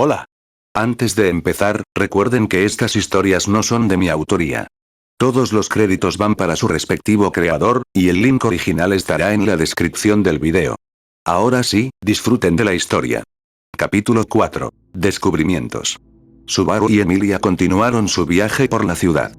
Hola. Antes de empezar, recuerden que estas historias no son de mi autoría. Todos los créditos van para su respectivo creador, y el link original estará en la descripción del video. Ahora sí, disfruten de la historia. Capítulo 4. Descubrimientos. Subaru y Emilia continuaron su viaje por la ciudad.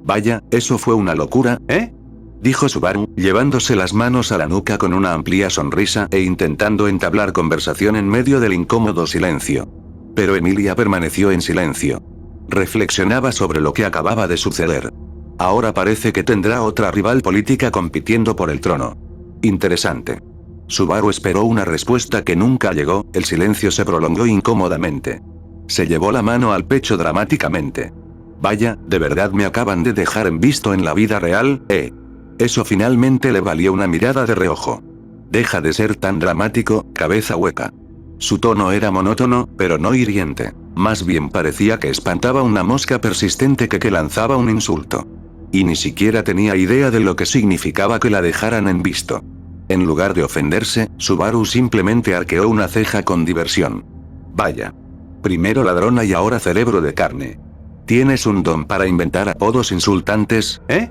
Vaya, eso fue una locura, ¿eh? Dijo Subaru, llevándose las manos a la nuca con una amplia sonrisa e intentando entablar conversación en medio del incómodo silencio. Pero Emilia permaneció en silencio. Reflexionaba sobre lo que acababa de suceder. Ahora parece que tendrá otra rival política compitiendo por el trono. Interesante. Subaru esperó una respuesta que nunca llegó, el silencio se prolongó incómodamente. Se llevó la mano al pecho dramáticamente. Vaya, ¿de verdad me acaban de dejar en visto en la vida real, eh? Eso finalmente le valió una mirada de reojo. Deja de ser tan dramático, cabeza hueca. Su tono era monótono, pero no hiriente. Más bien parecía que espantaba una mosca persistente que lanzaba un insulto. Y ni siquiera tenía idea de lo que significaba que la dejaran en visto. En lugar de ofenderse, Subaru simplemente arqueó una ceja con diversión. Vaya. Primero ladrona y ahora cerebro de carne. Tienes un don para inventar apodos insultantes, ¿eh?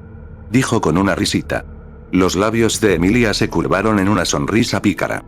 Dijo con una risita. Los labios de Emilia se curvaron en una sonrisa pícara.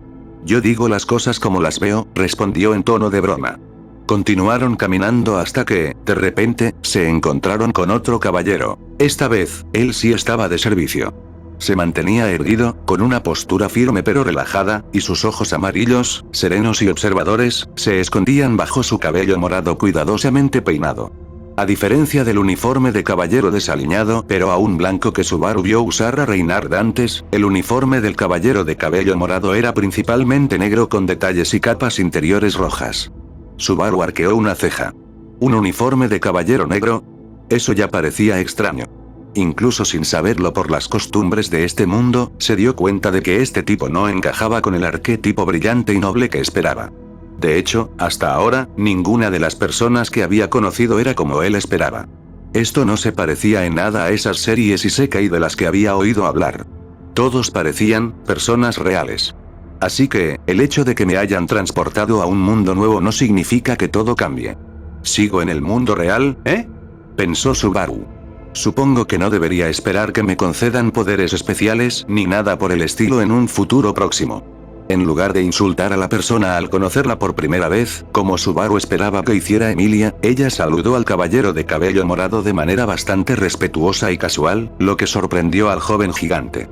Yo digo las cosas como las veo, respondió en tono de broma. Continuaron caminando hasta que, de repente, se encontraron con otro caballero. Esta vez, él sí estaba de servicio. Se mantenía erguido, con una postura firme pero relajada, y sus ojos amarillos, serenos y observadores, se escondían bajo su cabello morado cuidadosamente peinado. A diferencia del uniforme de caballero desaliñado pero aún blanco que Subaru vio usar a Reinhard antes, el uniforme del caballero de cabello morado era principalmente negro con detalles y capas interiores rojas. Subaru arqueó una ceja. ¿Un uniforme de caballero negro? Eso ya parecía extraño. Incluso sin saberlo por las costumbres de este mundo, se dio cuenta de que este tipo no encajaba con el arquetipo brillante y noble que esperaba. De hecho, hasta ahora, ninguna de las personas que había conocido era como él esperaba. Esto no se parecía en nada a esas series isekai de las que había oído hablar. Todos parecían personas reales. Así que, el hecho de que me hayan transportado a un mundo nuevo no significa que todo cambie. ¿Sigo en el mundo real, eh? Pensó Subaru. Supongo que no debería esperar que me concedan poderes especiales ni nada por el estilo en un futuro próximo. En lugar de insultar a la persona al conocerla por primera vez, como Subaru esperaba que hiciera Emilia, ella saludó al caballero de cabello morado de manera bastante respetuosa y casual, lo que sorprendió al joven gigante.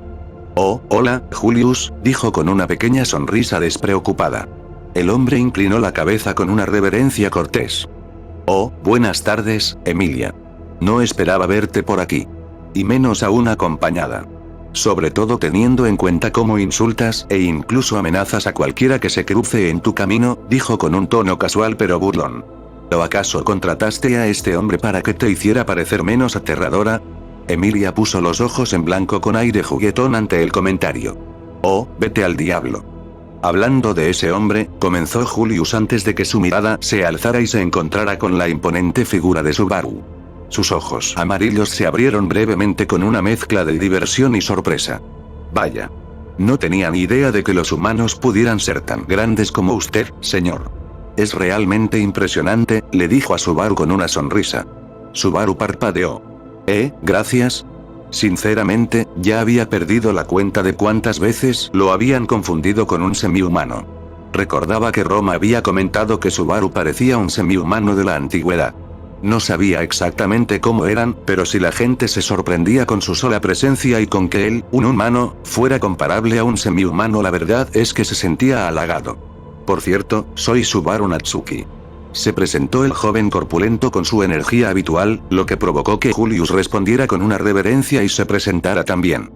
Oh, hola, Julius, dijo con una pequeña sonrisa despreocupada. El hombre inclinó la cabeza con una reverencia cortés. Oh, buenas tardes, Emilia. No esperaba verte por aquí. Y menos aún acompañada. Sobre todo teniendo en cuenta cómo insultas e incluso amenazas a cualquiera que se cruce en tu camino, dijo con un tono casual pero burlón. ¿O acaso contrataste a este hombre para que te hiciera parecer menos aterradora? Emilia puso los ojos en blanco con aire juguetón ante el comentario. Oh, vete al diablo. Hablando de ese hombre, comenzó Julius antes de que su mirada se alzara y se encontrara con la imponente figura de Subaru. Sus ojos amarillos se abrieron brevemente con una mezcla de diversión y sorpresa. Vaya. No tenía ni idea de que los humanos pudieran ser tan grandes como usted, señor. Es realmente impresionante, le dijo a Subaru con una sonrisa. Subaru parpadeó. Gracias. Sinceramente, ya había perdido la cuenta de cuántas veces lo habían confundido con un semihumano. Recordaba que Roma había comentado que Subaru parecía un semihumano de la antigüedad. No sabía exactamente cómo eran, pero si la gente se sorprendía con su sola presencia y con que él, un humano, fuera comparable a un semihumano, la verdad es que se sentía halagado. Por cierto, soy Subaru Natsuki. Se presentó el joven corpulento con su energía habitual, lo que provocó que Julius respondiera con una reverencia y se presentara también.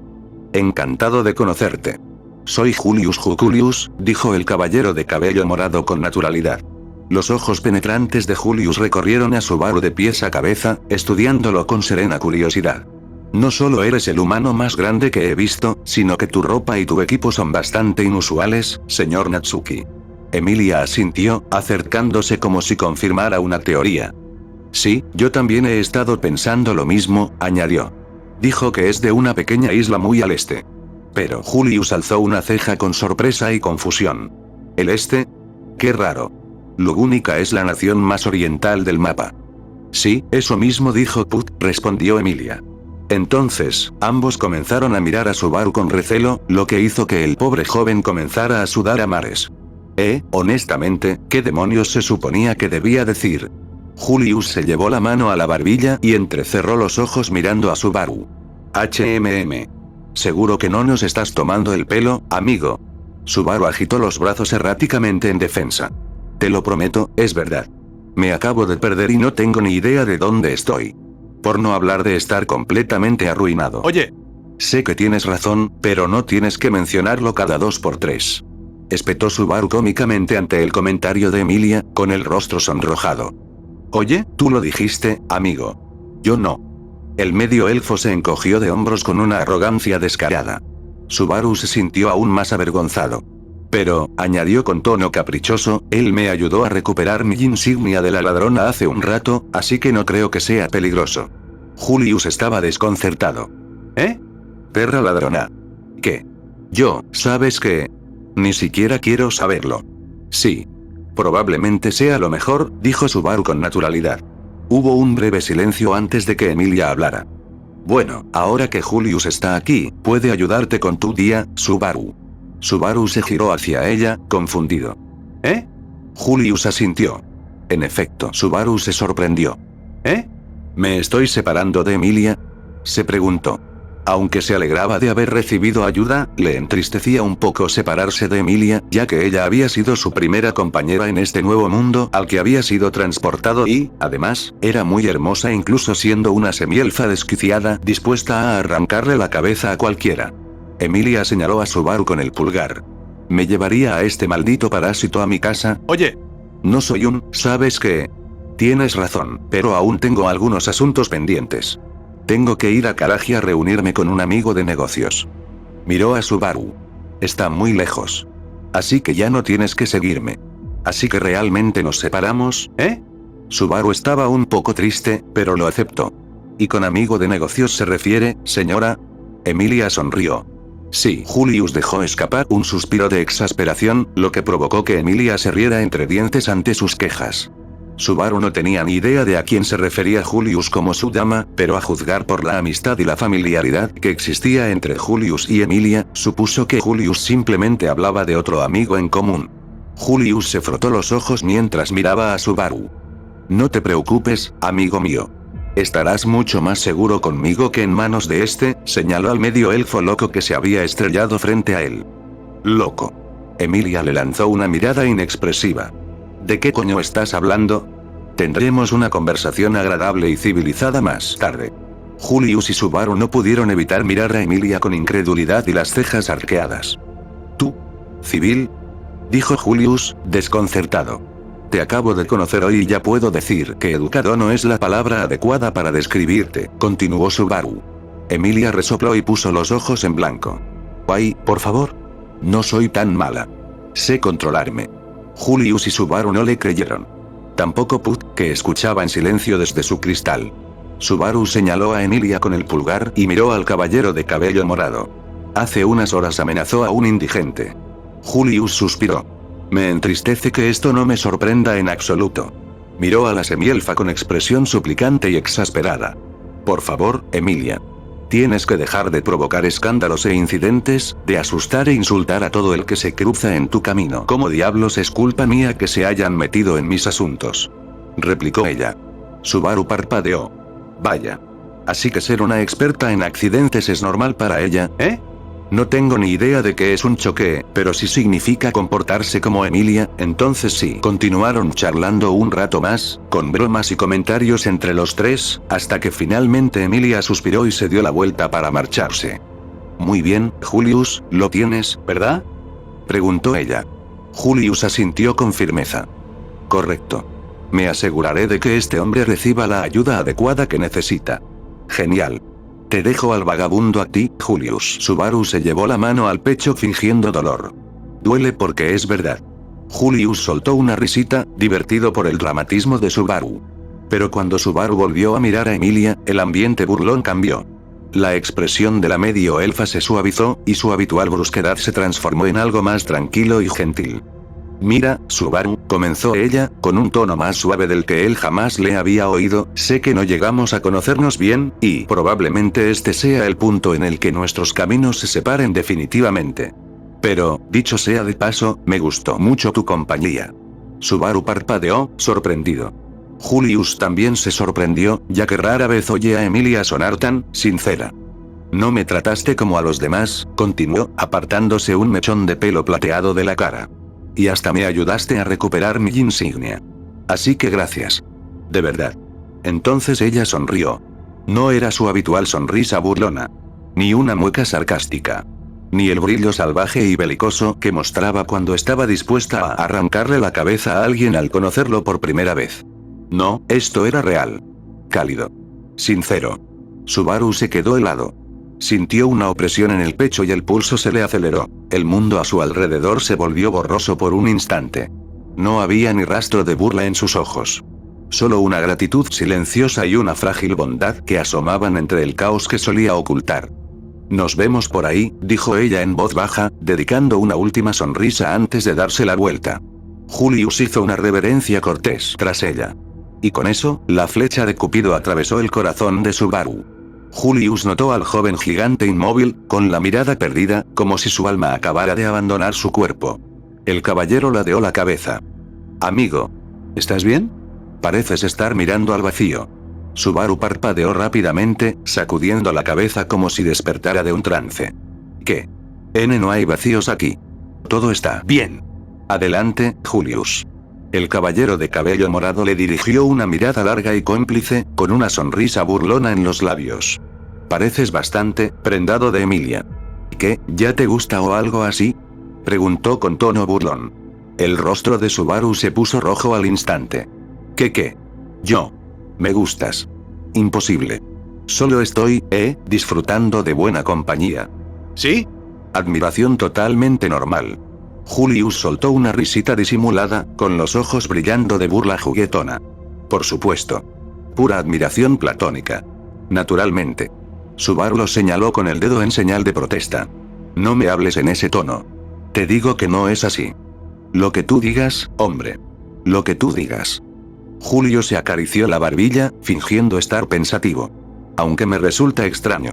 Encantado de conocerte. Soy Julius, dijo el caballero de cabello morado con naturalidad. Los ojos penetrantes de Julius recorrieron a Subaru de pies a cabeza, estudiándolo con serena curiosidad. No solo eres el humano más grande que he visto, sino que tu ropa y tu equipo son bastante inusuales, señor Natsuki. Emilia asintió, acercándose como si confirmara una teoría. Sí, yo también he estado pensando lo mismo, añadió. Dijo que es de una pequeña isla muy al este. Pero Julius alzó una ceja con sorpresa y confusión. ¿El este? Qué raro. Lugúnica es la nación más oriental del mapa. Sí, eso mismo dijo Puck, respondió Emilia. Entonces, ambos comenzaron a mirar a Subaru con recelo, lo que hizo que el pobre joven comenzara a sudar a mares. Honestamente, ¿qué demonios se suponía que debía decir? Julius se llevó la mano a la barbilla y entrecerró los ojos mirando a Subaru. Seguro que no nos estás tomando el pelo, amigo. Subaru agitó los brazos erráticamente en defensa. Te lo prometo, es verdad. Me acabo de perder y no tengo ni idea de dónde estoy. Por no hablar de estar completamente arruinado. Oye. Sé que tienes razón, pero no tienes que mencionarlo cada 2 por 3. Espetó Subaru cómicamente ante el comentario de Emilia, con el rostro sonrojado. Oye, tú lo dijiste, amigo. Yo no. El medio elfo se encogió de hombros con una arrogancia descarada. Subaru se sintió aún más avergonzado. Pero, añadió con tono caprichoso, él me ayudó a recuperar mi insignia de la ladrona hace un rato, así que no creo que sea peligroso. Julius estaba desconcertado. Perra ladrona. ¿Qué? Yo, ¿sabes qué? Ni siquiera quiero saberlo. Sí. Probablemente sea lo mejor, dijo Subaru con naturalidad. Hubo un breve silencio antes de que Emilia hablara. Bueno, ahora que Julius está aquí, puede ayudarte con tu día, Subaru. Subaru se giró hacia ella, confundido. Julius asintió. En efecto, Subaru se sorprendió. ¿Me estoy separando de Emilia? Se preguntó. Aunque se alegraba de haber recibido ayuda, le entristecía un poco separarse de Emilia, ya que ella había sido su primera compañera en este nuevo mundo al que había sido transportado y, además, era muy hermosa incluso siendo una semielfa desquiciada, dispuesta a arrancarle la cabeza a cualquiera. Emilia señaló a Subaru con el pulgar. ¿Me llevaría a este maldito parásito a mi casa? Oye. No soy ¿sabes qué? Tienes razón, pero aún tengo algunos asuntos pendientes. Tengo que ir a Karagi a reunirme con un amigo de negocios. Miró a Subaru. Está muy lejos. Así que ya no tienes que seguirme. Así que realmente nos separamos, Subaru estaba un poco triste, pero lo aceptó. ¿Y con amigo de negocios se refiere, señora? Emilia sonrió. Sí, Julius dejó escapar un suspiro de exasperación, lo que provocó que Emilia se riera entre dientes ante sus quejas. Subaru no tenía ni idea de a quién se refería Julius como su dama, pero a juzgar por la amistad y la familiaridad que existía entre Julius y Emilia, supuso que Julius simplemente hablaba de otro amigo en común. Julius se frotó los ojos mientras miraba a Subaru. No te preocupes, amigo mío. Estarás mucho más seguro conmigo que en manos de señaló al medio elfo loco que se había estrellado frente a él. Loco. Emilia le lanzó una mirada inexpresiva. ¿De qué coño estás hablando? Tendremos una conversación agradable y civilizada más tarde. Julius y Subaru no pudieron evitar mirar a Emilia con incredulidad y las cejas arqueadas. ¿Tú? ¿Civil? Dijo Julius, desconcertado. Te acabo de conocer hoy y ya puedo decir que educado no es la palabra adecuada para describirte, continuó Subaru. Emilia resopló y puso los ojos en blanco. Ay, por favor. No soy tan mala. Sé controlarme. Julius y Subaru no le creyeron. Tampoco Puck, que escuchaba en silencio desde su cristal. Subaru señaló a Emilia con el pulgar y miró al caballero de cabello morado. Hace unas horas amenazó a un indigente. Julius suspiró. Me entristece que esto no me sorprenda en absoluto. Miró a la semielfa con expresión suplicante y exasperada. Por favor, Emilia. Tienes que dejar de provocar escándalos e incidentes, de asustar e insultar a todo el que se cruza en tu camino. ¿Cómo diablos es culpa mía que se hayan metido en mis asuntos? Replicó ella. Subaru parpadeó. Vaya. Así que ser una experta en accidentes es normal para ella, No tengo ni idea de qué es un choque, pero si significa comportarse como Emilia, entonces sí. Continuaron charlando un rato más, con bromas y comentarios entre los tres, hasta que finalmente Emilia suspiró y se dio la vuelta para marcharse. Muy bien, Julius, lo tienes, ¿verdad? Preguntó ella. Julius asintió con firmeza. Correcto. Me aseguraré de que este hombre reciba la ayuda adecuada que necesita. Genial. Te dejo al vagabundo a ti, Julius. Subaru se llevó la mano al pecho fingiendo dolor. Duele porque es verdad. Julius soltó una risita, divertido por el dramatismo de Subaru. Pero cuando Subaru volvió a mirar a Emilia, el ambiente burlón cambió. La expresión de la medio elfa se suavizó, y su habitual brusquedad se transformó en algo más tranquilo y gentil. Mira, Subaru, comenzó ella, con un tono más suave del que él jamás le había oído, sé que no llegamos a conocernos bien, y probablemente este sea el punto en el que nuestros caminos se separen definitivamente. Pero, dicho sea de paso, me gustó mucho tu compañía. Subaru parpadeó, sorprendido. Julius también se sorprendió, ya que rara vez oye a Emilia sonar tan sincera. No me trataste como a los demás, continuó, apartándose un mechón de pelo plateado de la cara. Y hasta me ayudaste a recuperar mi insignia. Así que gracias. De verdad. Entonces ella sonrió. No era su habitual sonrisa burlona. Ni una mueca sarcástica. Ni el brillo salvaje y belicoso que mostraba cuando estaba dispuesta a arrancarle la cabeza a alguien al conocerlo por primera vez. No, esto era real. Cálido. Sincero. Subaru se quedó helado. Sintió una opresión en el pecho y el pulso se le aceleró. El mundo a su alrededor se volvió borroso por un instante. No había ni rastro de burla en sus ojos. Solo una gratitud silenciosa y una frágil bondad que asomaban entre el caos que solía ocultar. Nos vemos por ahí, dijo ella en voz baja, dedicando una última sonrisa antes de darse la vuelta. Julius hizo una reverencia cortés tras ella. Y con eso, la flecha de Cupido atravesó el corazón de Subaru. Julius notó al joven gigante inmóvil, con la mirada perdida, como si su alma acabara de abandonar su cuerpo. El caballero ladeó la cabeza. Amigo. ¿Estás bien? Pareces estar mirando al vacío. Subaru parpadeó rápidamente, sacudiendo la cabeza como si despertara de un trance. ¿Qué? No hay vacíos aquí. Todo está bien. Adelante, Julius. El caballero de cabello morado le dirigió una mirada larga y cómplice, con una sonrisa burlona en los labios. Pareces bastante prendado de Emilia. ¿Qué, ya te gusta o algo así? Preguntó con tono burlón. El rostro de Subaru se puso rojo al instante. ¿Qué? Yo. Me gustas. Imposible. Solo estoy, disfrutando de buena compañía. ¿Sí? Admiración totalmente normal. Julius soltó una risita disimulada, con los ojos brillando de burla juguetona. Por supuesto. Pura admiración platónica. Naturalmente. Subaru lo señaló con el dedo en señal de protesta. No me hables en ese tono. Te digo que no es así. Lo que tú digas, hombre. Lo que tú digas. Julio se acarició la barbilla, fingiendo estar pensativo. Aunque me resulta extraño.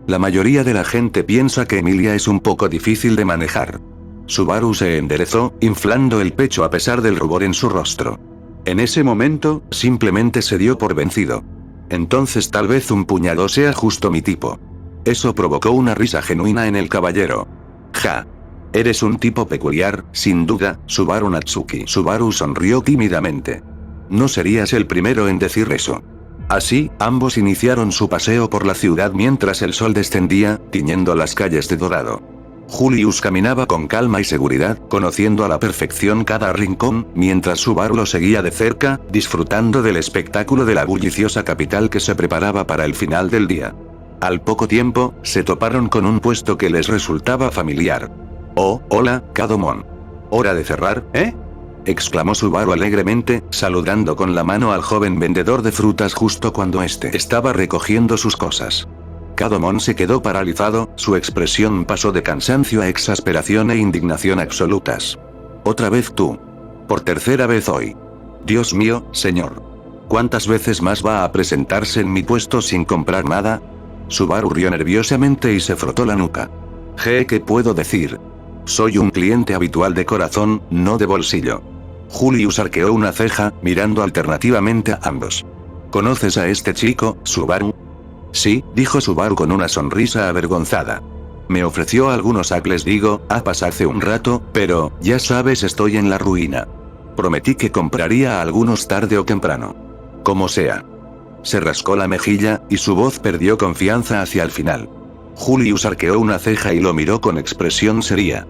La mayoría de la gente piensa que Emilia es un poco difícil de manejar. Subaru se enderezó, inflando el pecho a pesar del rubor en su rostro. En ese momento, simplemente se dio por vencido. Entonces tal vez un puñado sea justo mi tipo. Eso provocó una risa genuina en el caballero. Ja. Eres un tipo peculiar, sin duda, Subaru Natsuki. Subaru sonrió tímidamente. No serías el primero en decir eso. Así, ambos iniciaron su paseo por la ciudad mientras el sol descendía, tiñendo las calles de dorado. Julius caminaba con calma y seguridad, conociendo a la perfección cada rincón, mientras Subaru lo seguía de cerca, disfrutando del espectáculo de la bulliciosa capital que se preparaba para el final del día. Al poco tiempo, se toparon con un puesto que les resultaba familiar. Oh, hola, Kadomon. ¿Hora de cerrar, exclamó Subaru alegremente, saludando con la mano al joven vendedor de frutas justo cuando este estaba recogiendo sus cosas. Kadomon se quedó paralizado, su expresión pasó de cansancio a exasperación e indignación absolutas. ¿Otra vez tú? Por tercera vez hoy. Dios mío, señor. ¿Cuántas veces más va a presentarse en mi puesto sin comprar nada? Subaru rió nerviosamente y se frotó la nuca. ¿Qué puedo decir? Soy un cliente habitual de corazón, no de bolsillo. Julius arqueó una ceja, mirando alternativamente a ambos. ¿Conoces a este chico, Subaru? Sí, dijo Subaru con una sonrisa avergonzada. Me ofreció algunos acles, hace un rato, pero, ya sabes, estoy en la ruina. Prometí que compraría algunos tarde o temprano. Como sea. Se rascó la mejilla, y su voz perdió confianza hacia el final. Julius arqueó una ceja y lo miró con expresión seria.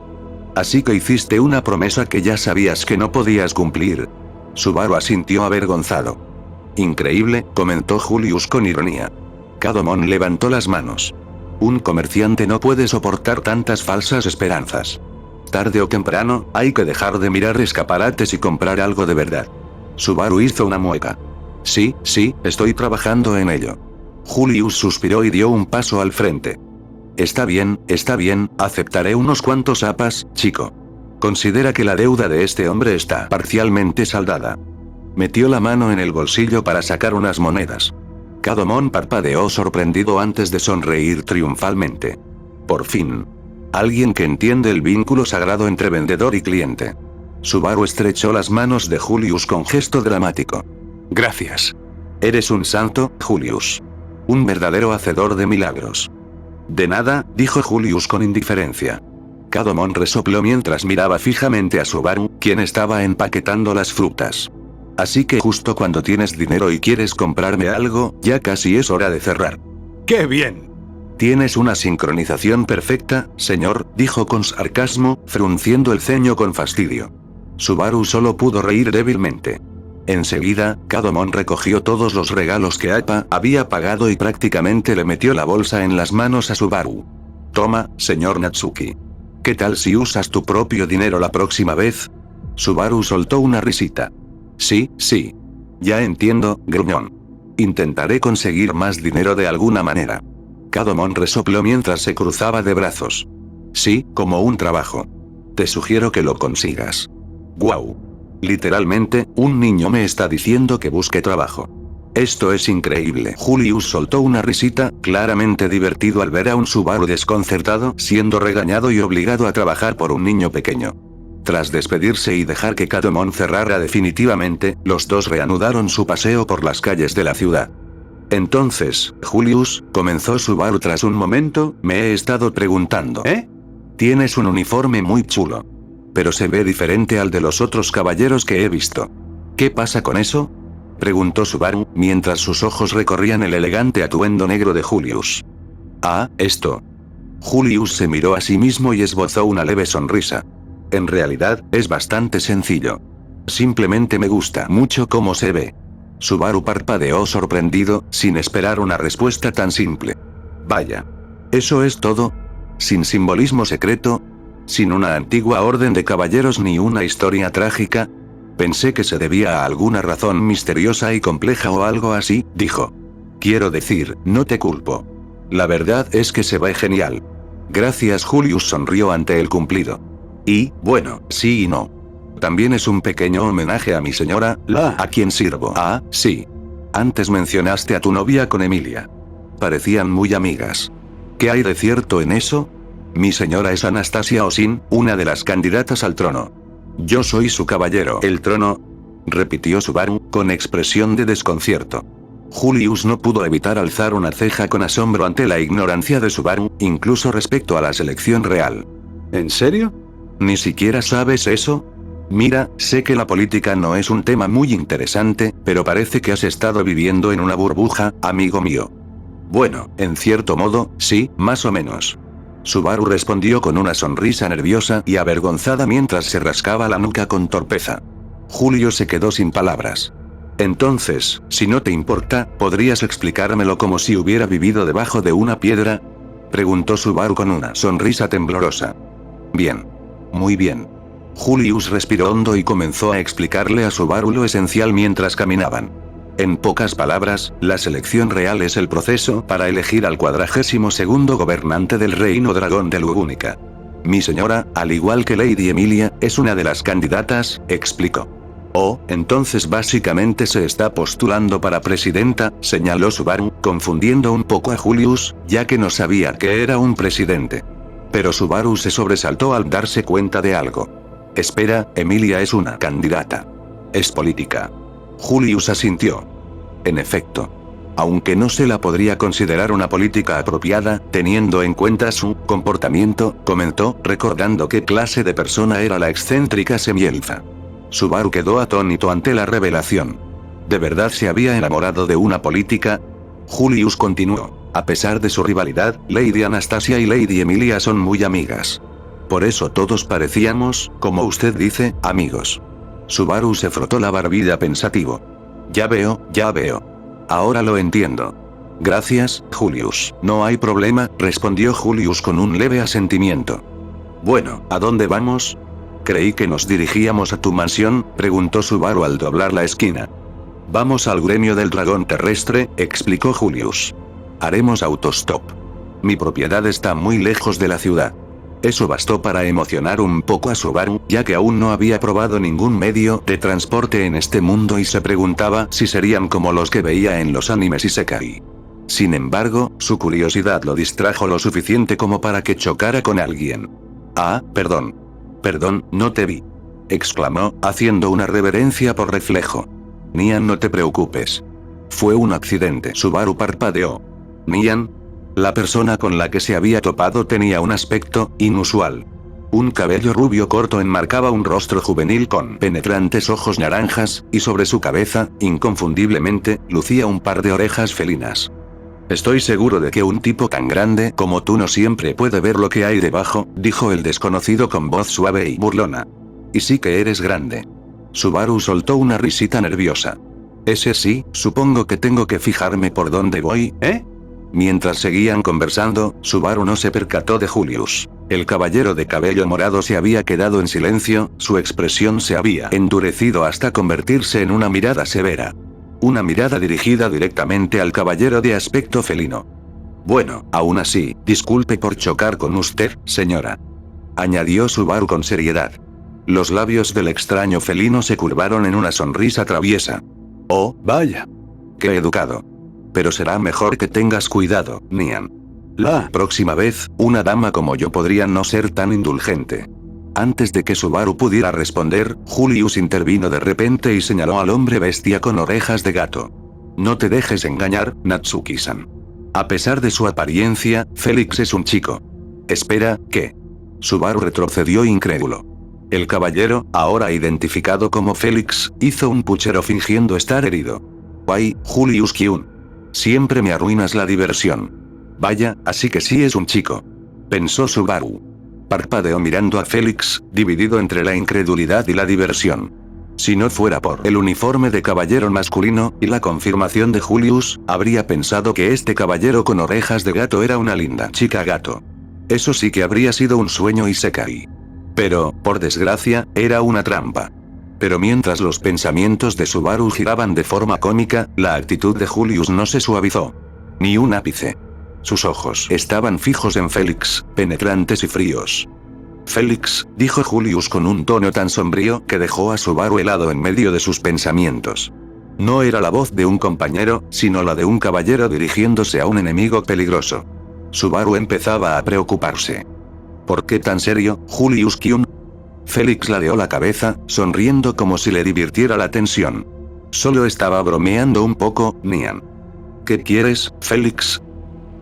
Así que hiciste una promesa que ya sabías que no podías cumplir. Subaru asintió avergonzado. Increíble, comentó Julius con ironía. Kadomon levantó las manos. Un comerciante no puede soportar tantas falsas esperanzas. Tarde o temprano, hay que dejar de mirar escaparates y comprar algo de verdad. Subaru hizo una mueca. Sí, estoy trabajando en ello. Julius suspiró y dio un paso al frente. Está bien, aceptaré unos cuantos apas, chico. Considera que la deuda de este hombre está parcialmente saldada. Metió la mano en el bolsillo para sacar unas monedas. Cadomon parpadeó sorprendido antes de sonreír triunfalmente. Por fin. Alguien que entiende el vínculo sagrado entre vendedor y cliente. Subaru estrechó las manos de Julius con gesto dramático. Gracias. Eres un santo, Julius. Un verdadero hacedor de milagros. De nada, dijo Julius con indiferencia. Cadomon resopló mientras miraba fijamente a Subaru, quien estaba empaquetando las frutas. Así que justo cuando tienes dinero y quieres comprarme algo, ya casi es hora de cerrar. ¡Qué bien! Tienes una sincronización perfecta, señor, dijo con sarcasmo, frunciendo el ceño con fastidio. Subaru solo pudo reír débilmente. Enseguida, Cadomon recogió todos los regalos que Appa había pagado y prácticamente le metió la bolsa en las manos a Subaru. Toma, señor Natsuki. ¿Qué tal si usas tu propio dinero la próxima vez? Subaru soltó una risita. Sí. Ya entiendo, gruñón. Intentaré conseguir más dinero de alguna manera. Cadomon resopló mientras se cruzaba de brazos. Sí, como un trabajo. Te sugiero que lo consigas. Guau. Literalmente, un niño me está diciendo que busque trabajo. Esto es increíble. Julius soltó una risita, claramente divertido al ver a un Subaru desconcertado siendo regañado y obligado a trabajar por un niño pequeño. Tras despedirse y dejar que Cadomon cerrara definitivamente, los dos reanudaron su paseo por las calles de la ciudad. Entonces, Julius, comenzó Subaru tras un momento, me he estado preguntando. Tienes un uniforme muy chulo. Pero se ve diferente al de los otros caballeros que he visto. ¿Qué pasa con eso? Preguntó Subaru, mientras sus ojos recorrían el elegante atuendo negro de Julius. Ah, esto. Julius se miró a sí mismo y esbozó una leve sonrisa. En realidad, es bastante sencillo. Simplemente me gusta mucho cómo se ve. Subaru parpadeó sorprendido, sin esperar una respuesta tan simple. Vaya. ¿Eso es todo? ¿Sin simbolismo secreto? ¿Sin una antigua orden de caballeros ni una historia trágica? Pensé que se debía a alguna razón misteriosa y compleja o algo así, dijo. Quiero decir, no te culpo. La verdad es que se ve genial. Gracias. Julius sonrió ante el cumplido. Y, bueno, sí y no. También es un pequeño homenaje a mi señora, a quien sirvo. Ah, sí. Antes mencionaste a tu novia con Emilia. Parecían muy amigas. ¿Qué hay de cierto en eso? Mi señora es Anastasia Osin, una de las candidatas al trono. Yo soy su caballero. ¿El trono? Repitió Subaru, con expresión de desconcierto. Julius no pudo evitar alzar una ceja con asombro ante la ignorancia de Subaru, incluso respecto a la selección real. ¿En serio? ¿Ni siquiera sabes eso? Mira, sé que la política no es un tema muy interesante, pero parece que has estado viviendo en una burbuja, amigo mío. Bueno, en cierto modo, sí, más o menos. Subaru respondió con una sonrisa nerviosa y avergonzada mientras se rascaba la nuca con torpeza. Julio se quedó sin palabras. Entonces, si no te importa, ¿podrías explicármelo como si hubiera vivido debajo de una piedra? Preguntó Subaru con una sonrisa temblorosa. Bien. Muy bien. Julius respiró hondo y comenzó a explicarle a Subaru lo esencial mientras caminaban. En pocas palabras, la selección real es el proceso para elegir al 42º gobernante del reino dragón de Lugúnica. Mi señora, al igual que Lady Emilia, es una de las candidatas, explicó. Oh, entonces básicamente se está postulando para presidenta, señaló Subaru, confundiendo un poco a Julius, ya que no sabía que era un presidente. Pero Subaru se sobresaltó al darse cuenta de algo. Espera, Emilia es una candidata. Es política. Julius asintió. En efecto. Aunque no se la podría considerar una política apropiada, teniendo en cuenta su comportamiento, comentó, recordando qué clase de persona era la excéntrica semielfa. Subaru quedó atónito ante la revelación. ¿De verdad se había enamorado de una política? Julius continuó. A pesar de su rivalidad, Lady Anastasia y Lady Emilia son muy amigas. Por eso todos parecíamos, como usted dice, amigos. Subaru se frotó la barbilla pensativo. Ya veo. Ahora lo entiendo. Gracias, Julius. No hay problema, respondió Julius con un leve asentimiento. Bueno, ¿a dónde vamos? Creí que nos dirigíamos a tu mansión, preguntó Subaru al doblar la esquina. Vamos al gremio del dragón terrestre, explicó Julius. Haremos autostop. Mi propiedad está muy lejos de la ciudad. Eso bastó para emocionar un poco a Subaru, ya que aún no había probado ningún medio de transporte en este mundo y se preguntaba si serían como los que veía en los animes isekai. Sin embargo, su curiosidad lo distrajo lo suficiente como para que chocara con alguien. Ah, perdón. Perdón, no te vi. Exclamó, haciendo una reverencia por reflejo. Nian, no te preocupes. Fue un accidente. Subaru parpadeó. Nian. La persona con la que se había topado tenía un aspecto inusual. Un cabello rubio corto enmarcaba un rostro juvenil con penetrantes ojos naranjas, y sobre su cabeza, inconfundiblemente, lucía un par de orejas felinas. Estoy seguro de que un tipo tan grande como tú no siempre puede ver lo que hay debajo, dijo el desconocido con voz suave y burlona. Y sí que eres grande. Subaru soltó una risita nerviosa. Ese sí, supongo que tengo que fijarme por dónde voy, ¿eh? Mientras seguían conversando, Subaru no se percató de Julius. El caballero de cabello morado se había quedado en silencio, su expresión se había endurecido hasta convertirse en una mirada severa. Una mirada dirigida directamente al caballero de aspecto felino. Bueno, aún así, disculpe por chocar con usted, señora. Añadió Subaru con seriedad. Los labios del extraño felino se curvaron en una sonrisa traviesa. Oh, vaya. Qué educado. Pero será mejor que tengas cuidado, Nian. La próxima vez, una dama como yo podría no ser tan indulgente. Antes de que Subaru pudiera responder, Julius intervino de repente y señaló al hombre bestia con orejas de gato. No te dejes engañar, Natsuki-san. A pesar de su apariencia, Félix es un chico. Espera, ¿qué? Subaru retrocedió incrédulo. El caballero, ahora identificado como Félix, hizo un puchero fingiendo estar herido. Ay, Julius-kyun. Siempre me arruinas la diversión. Vaya, así que sí es un chico. Pensó Subaru. Parpadeó mirando a Félix, dividido entre la incredulidad y la diversión. Si no fuera por el uniforme de caballero masculino, y la confirmación de Julius, habría pensado que este caballero con orejas de gato era una linda chica gato. Eso sí que habría sido un sueño isekai. Pero, por desgracia, era una trampa. Pero mientras los pensamientos de Subaru giraban de forma cómica, la actitud de Julius no se suavizó. Ni un ápice. Sus ojos estaban fijos en Félix, penetrantes y fríos. Félix, dijo Julius con un tono tan sombrío que dejó a Subaru helado en medio de sus pensamientos. No era la voz de un compañero, sino la de un caballero dirigiéndose a un enemigo peligroso. Subaru empezaba a preocuparse. ¿Por qué tan serio, Julius-kyun? Félix ladeó la cabeza, sonriendo como si le divirtiera la tensión. Solo estaba bromeando un poco, Nian. ¿Qué quieres, Félix?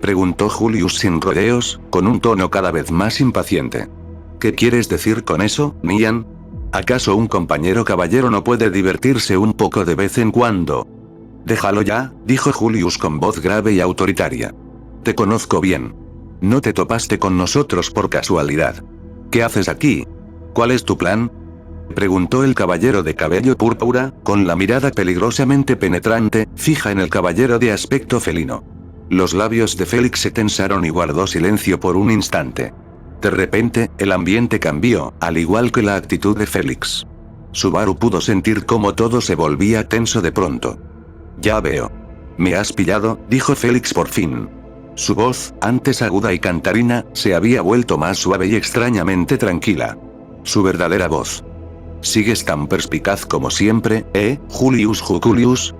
Preguntó Julius sin rodeos, con un tono cada vez más impaciente. ¿Qué quieres decir con eso, Nian? ¿Acaso un compañero caballero no puede divertirse un poco de vez en cuando? Déjalo ya, dijo Julius con voz grave y autoritaria. Te conozco bien. No te topaste con nosotros por casualidad. ¿Qué haces aquí? ¿Cuál es tu plan? Preguntó el caballero de cabello púrpura, con la mirada peligrosamente penetrante, fija en el caballero de aspecto felino. Los labios de Félix se tensaron y guardó silencio por un instante. De repente, el ambiente cambió, al igual que la actitud de Félix. Subaru pudo sentir cómo todo se volvía tenso de pronto. Ya veo. Me has pillado, dijo Félix por fin. Su voz, antes aguda y cantarina, se había vuelto más suave y extrañamente tranquila. Su verdadera voz. Sigues tan perspicaz como siempre, Julius?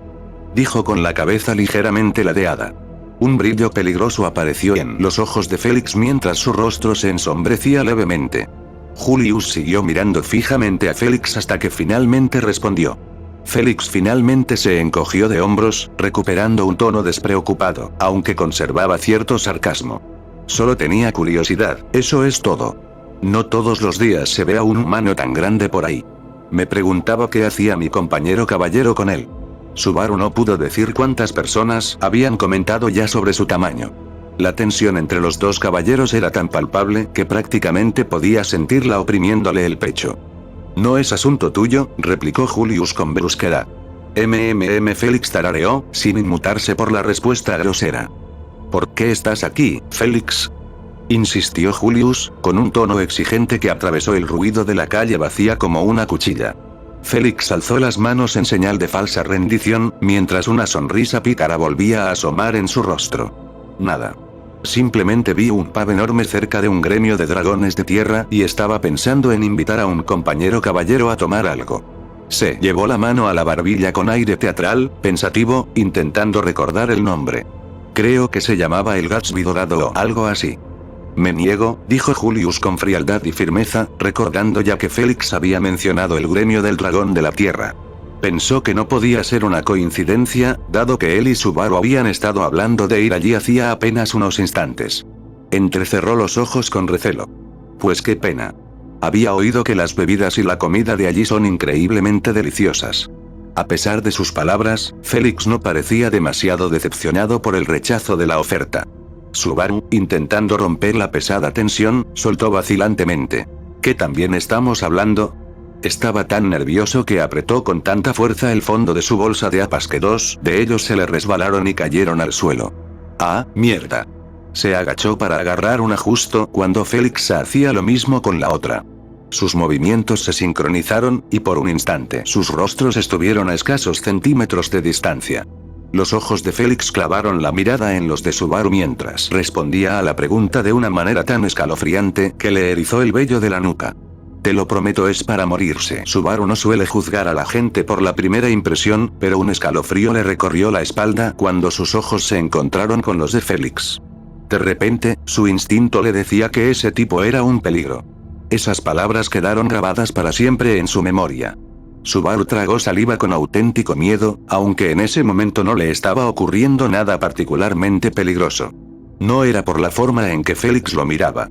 Dijo con la cabeza ligeramente ladeada. Un brillo peligroso apareció en los ojos de Félix mientras su rostro se ensombrecía levemente. Julius siguió mirando fijamente a Félix hasta que finalmente respondió. Félix finalmente se encogió de hombros, recuperando un tono despreocupado, aunque conservaba cierto sarcasmo. Solo tenía curiosidad, eso es todo. No todos los días se ve a un humano tan grande por ahí. Me preguntaba qué hacía mi compañero caballero con él. Subaru no pudo decir cuántas personas habían comentado ya sobre su tamaño. La tensión entre los dos caballeros era tan palpable que prácticamente podía sentirla oprimiéndole el pecho. No es asunto tuyo, replicó Julius con brusquedad. Félix tarareó, sin inmutarse por la respuesta grosera. ¿Por qué estás aquí, Félix? Insistió Julius, con un tono exigente que atravesó el ruido de la calle vacía como una cuchilla. Félix alzó las manos en señal de falsa rendición, mientras una sonrisa pícara volvía a asomar en su rostro. Nada. Simplemente vi un pub enorme cerca de un gremio de dragones de tierra y estaba pensando en invitar a un compañero caballero a tomar algo. Se llevó la mano a la barbilla con aire teatral, pensativo, intentando recordar el nombre. Creo que se llamaba el Gatsby Dorado o algo así. Me niego, dijo Julius con frialdad y firmeza, recordando ya que Félix había mencionado el gremio del dragón de la tierra. Pensó que no podía ser una coincidencia, dado que él y Subaru habían estado hablando de ir allí hacía apenas unos instantes. Entrecerró los ojos con recelo. Pues qué pena. Había oído que las bebidas y la comida de allí son increíblemente deliciosas. A pesar de sus palabras, Félix no parecía demasiado decepcionado por el rechazo de la oferta. Subaru, intentando romper la pesada tensión, soltó vacilantemente. ¿Qué también estamos hablando? Estaba tan nervioso que apretó con tanta fuerza el fondo de su bolsa de apas que 2 de ellos se le resbalaron y cayeron al suelo. ¡Ah, mierda! Se agachó para agarrar una justo cuando Félix hacía lo mismo con la otra. Sus movimientos se sincronizaron, y por un instante sus rostros estuvieron a escasos centímetros de distancia. Los ojos de Félix clavaron la mirada en los de Subaru mientras respondía a la pregunta de una manera tan escalofriante que le erizó el vello de la nuca. Te lo prometo, es para morirse. Subaru no suele juzgar a la gente por la primera impresión, pero un escalofrío le recorrió la espalda cuando sus ojos se encontraron con los de Félix. De repente, su instinto le decía que ese tipo era un peligro. Esas palabras quedaron grabadas para siempre en su memoria. Subaru tragó saliva con auténtico miedo, aunque en ese momento no le estaba ocurriendo nada particularmente peligroso. No era por la forma en que Félix lo miraba.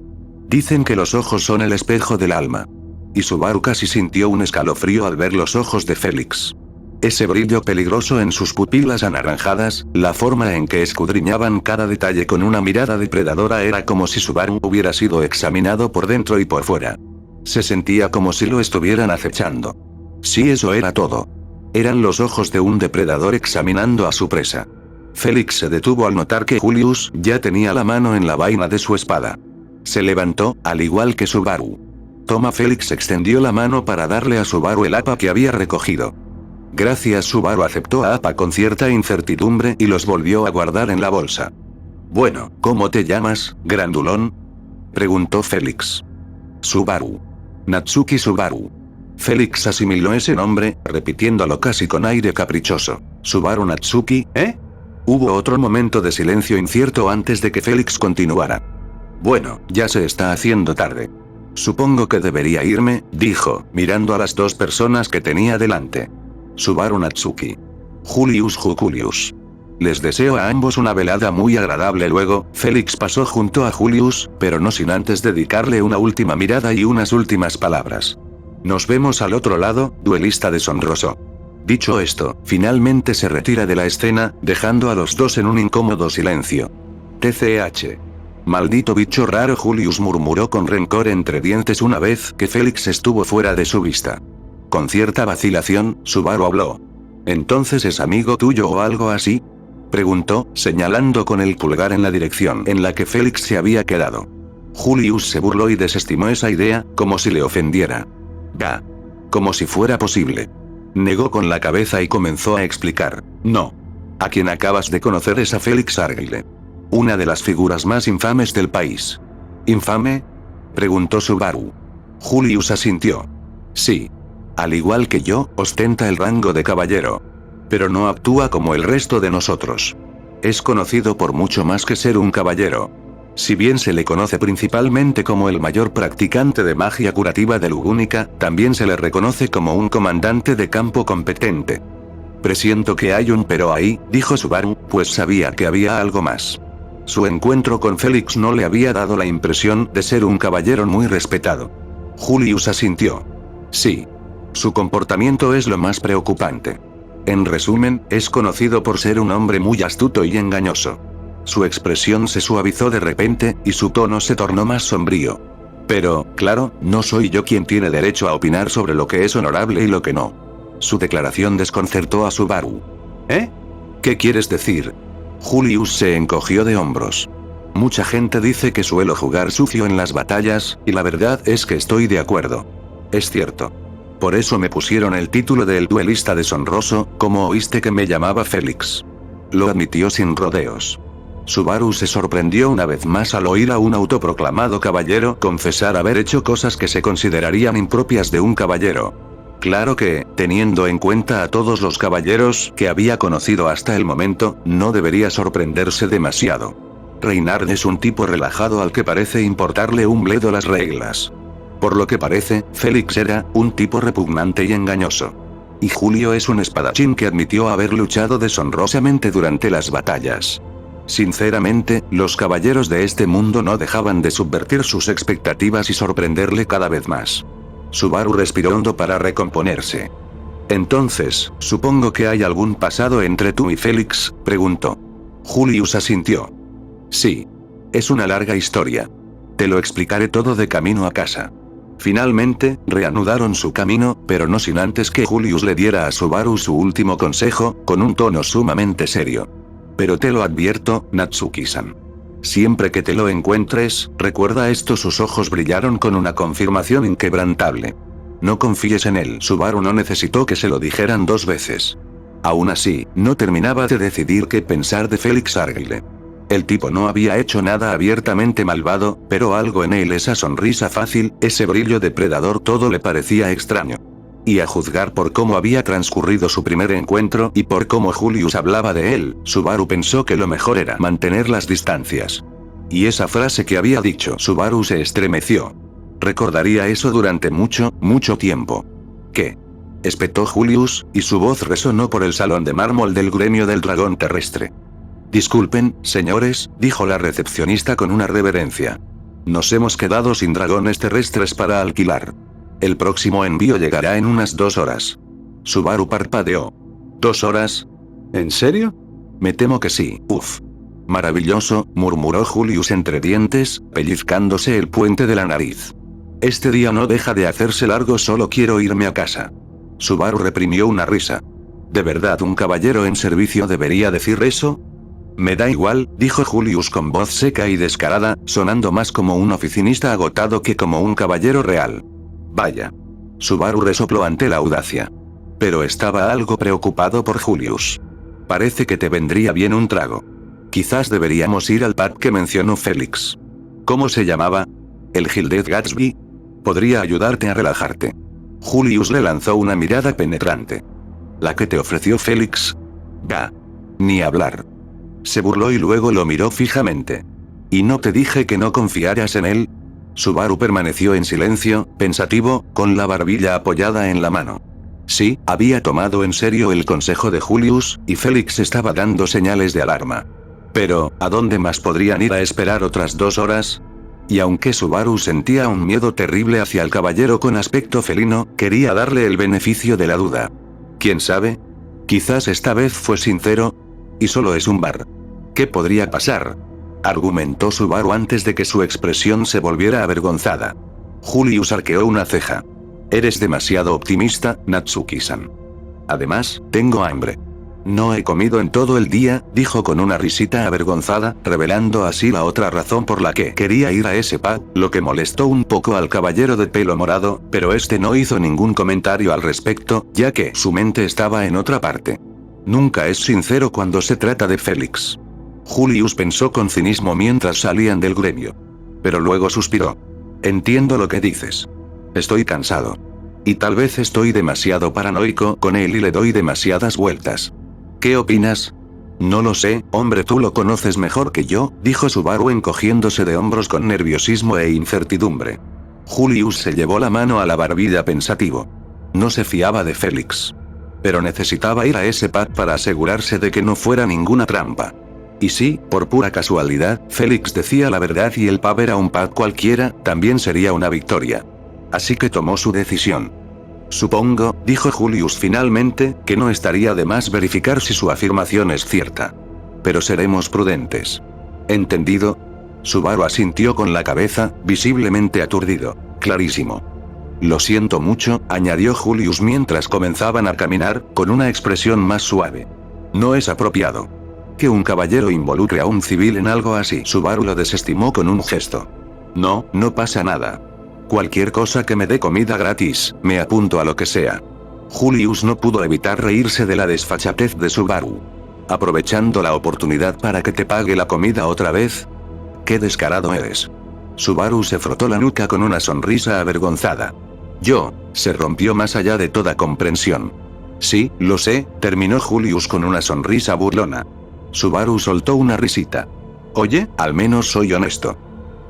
Dicen que los ojos son el espejo del alma. Y Subaru casi sintió un escalofrío al ver los ojos de Félix. Ese brillo peligroso en sus pupilas anaranjadas, la forma en que escudriñaban cada detalle con una mirada depredadora era como si Subaru hubiera sido examinado por dentro y por fuera. Se sentía como si lo estuvieran acechando. Sí, eso era todo. Eran los ojos de un depredador examinando a su presa. Félix se detuvo al notar que Julius ya tenía la mano en la vaina de su espada. Se levantó, al igual que Subaru. Toma. Félix extendió la mano para darle a Subaru el APA que había recogido. Gracias. Subaru aceptó a APA con cierta incertidumbre y los volvió a guardar en la bolsa. Bueno, ¿cómo te llamas, grandulón?, preguntó Félix. Subaru. Natsuki Subaru. Félix asimiló ese nombre, repitiéndolo casi con aire caprichoso. Subaru Natsuki, ¿eh? Hubo otro momento de silencio incierto antes de que Félix continuara. Bueno, ya se está haciendo tarde. Supongo que debería irme, dijo, mirando a las dos personas que tenía delante. Subaru Natsuki. Julius. Les deseo a ambos una velada muy agradable. Luego, Félix pasó junto a Julius, pero no sin antes dedicarle una última mirada y unas últimas palabras. Nos vemos al otro lado, duelista deshonroso. Dicho esto, finalmente se retira de la escena, dejando a los dos en un incómodo silencio. TCH. Maldito bicho raro, Julius murmuró con rencor entre dientes una vez que Félix estuvo fuera de su vista. Con cierta vacilación, Subaru habló. ¿Entonces es amigo tuyo o algo así?, preguntó, señalando con el pulgar en la dirección en la que Félix se había quedado. Julius se burló y desestimó esa idea, como si le ofendiera. Ga. Como si fuera posible. Negó con la cabeza y comenzó a explicar. No. A quien acabas de conocer es a Félix Argyle. Una de las figuras más infames del país. ¿Infame?, preguntó Subaru. Julius asintió. Sí. Al igual que yo, ostenta el rango de caballero. Pero no actúa como el resto de nosotros. Es conocido por mucho más que ser un caballero. Si bien se le conoce principalmente como el mayor practicante de magia curativa de Lugúnica, también se le reconoce como un comandante de campo competente. Presiento que hay un pero ahí, dijo Subaru, pues sabía que había algo más. Su encuentro con Félix no le había dado la impresión de ser un caballero muy respetado. Julius asintió. Sí. Su comportamiento es lo más preocupante. En resumen, es conocido por ser un hombre muy astuto y engañoso. Su expresión se suavizó de repente, y su tono se tornó más sombrío. Pero, claro, no soy yo quien tiene derecho a opinar sobre lo que es honorable y lo que no. Su declaración desconcertó a Subaru. ¿Eh? ¿Qué quieres decir? Julius se encogió de hombros. Mucha gente dice que suelo jugar sucio en las batallas, y la verdad es que estoy de acuerdo. Es cierto. Por eso me pusieron el título de El duelista deshonroso, como oíste que me llamaba Félix. Lo admitió sin rodeos. Subaru se sorprendió una vez más al oír a un autoproclamado caballero confesar haber hecho cosas que se considerarían impropias de un caballero. Claro que, teniendo en cuenta a todos los caballeros que había conocido hasta el momento, no debería sorprenderse demasiado. Reynard es un tipo relajado al que parece importarle un bledo las reglas. Por lo que parece, Félix era un tipo repugnante y engañoso. Y Julio es un espadachín que admitió haber luchado deshonrosamente durante las batallas. Sinceramente, los caballeros de este mundo no dejaban de subvertir sus expectativas y sorprenderle cada vez más. Subaru respiró hondo para recomponerse. Entonces, supongo que hay algún pasado entre tú y Félix, preguntó. Julius asintió. Sí. Es una larga historia. Te lo explicaré todo de camino a casa. Finalmente, reanudaron su camino, pero no sin antes que Julius le diera a Subaru su último consejo, con un tono sumamente serio. Pero te lo advierto, Natsuki-san. Siempre que te lo encuentres, recuerda esto. Sus ojos brillaron con una confirmación inquebrantable. No confíes en él. Subaru no necesitó que se lo dijeran 2 veces. Aún así, no terminaba de decidir qué pensar de Félix Argyle. El tipo no había hecho nada abiertamente malvado, pero algo en él, esa sonrisa fácil, ese brillo depredador, todo le parecía extraño. Y a juzgar por cómo había transcurrido su primer encuentro y por cómo Julius hablaba de él, Subaru pensó que lo mejor era mantener las distancias. Y esa frase que había dicho, Subaru se estremeció. Recordaría eso durante mucho, mucho tiempo. ¿Qué? Espetó Julius, y su voz resonó por el salón de mármol del gremio del dragón terrestre. Disculpen, señores, dijo la recepcionista con una reverencia. Nos hemos quedado sin dragones terrestres para alquilar. El próximo envío llegará en unas 2 horas. Subaru parpadeó. ¿2 horas? ¿En serio? Me temo que sí. Uf. Maravilloso, murmuró Julius entre dientes, pellizcándose el puente de la nariz. Este día no deja de hacerse largo, solo quiero irme a casa. Subaru reprimió una risa. ¿De verdad un caballero en servicio debería decir eso? Me da igual, dijo Julius con voz seca y descarada, sonando más como un oficinista agotado que como un caballero real. Vaya. Subaru resopló ante la audacia. Pero estaba algo preocupado por Julius. Parece que te vendría bien un trago. Quizás deberíamos ir al pub que mencionó Félix. ¿Cómo se llamaba? ¿El Gilded Gatsby? Podría ayudarte a relajarte. Julius le lanzó una mirada penetrante. ¿La que te ofreció Félix? Bah. Ni hablar. Se burló y luego lo miró fijamente. ¿Y no te dije que no confiaras en él? Subaru permaneció en silencio, pensativo, con la barbilla apoyada en la mano. Sí, había tomado en serio el consejo de Julius, y Félix estaba dando señales de alarma. Pero, ¿a dónde más podrían ir a esperar otras 2 horas? Y aunque Subaru sentía un miedo terrible hacia el caballero con aspecto felino, quería darle el beneficio de la duda. ¿Quién sabe? Quizás esta vez fue sincero. Y solo es un bar. ¿Qué podría pasar? Argumentó Subaru antes de que su expresión se volviera avergonzada. Julius arqueó una ceja. Eres demasiado optimista, Natsuki-san. Además, tengo hambre. No he comido en todo el día, dijo con una risita avergonzada, revelando así la otra razón por la que quería ir a ese pub, lo que molestó un poco al caballero de pelo morado, pero este no hizo ningún comentario al respecto, ya que su mente estaba en otra parte. Nunca es sincero cuando se trata de Félix. Julius pensó con cinismo mientras salían del gremio. Pero luego suspiró. Entiendo lo que dices. Estoy cansado. Y tal vez estoy demasiado paranoico con él y le doy demasiadas vueltas. ¿Qué opinas? No lo sé, hombre, tú lo conoces mejor que yo, dijo Subaru encogiéndose de hombros con nerviosismo e incertidumbre. Julius se llevó la mano a la barbilla pensativo. No se fiaba de Félix. Pero necesitaba ir a ese pub para asegurarse de que no fuera ninguna trampa. Y si, por pura casualidad, Félix decía la verdad y el pub era un pub cualquiera, también sería una victoria. Así que tomó su decisión. Supongo, dijo Julius finalmente, que no estaría de más verificar si su afirmación es cierta. Pero seremos prudentes. ¿Entendido? Subaru asintió con la cabeza, visiblemente aturdido. Clarísimo. Lo siento mucho, añadió Julius mientras comenzaban a caminar, con una expresión más suave. No es apropiado. Que un caballero involucre a un civil en algo así. Subaru lo desestimó con un gesto. No, no pasa nada. Cualquier cosa que me dé comida gratis, me apunto a lo que sea. Julius no pudo evitar reírse de la desfachatez de Subaru. ¿Aprovechando la oportunidad para que te pague la comida otra vez? ¡Qué descarado eres! Subaru se frotó la nuca con una sonrisa avergonzada. Se rompió más allá de toda comprensión. Sí, lo sé, terminó Julius con una sonrisa burlona. Subaru soltó una risita. Oye, al menos soy honesto.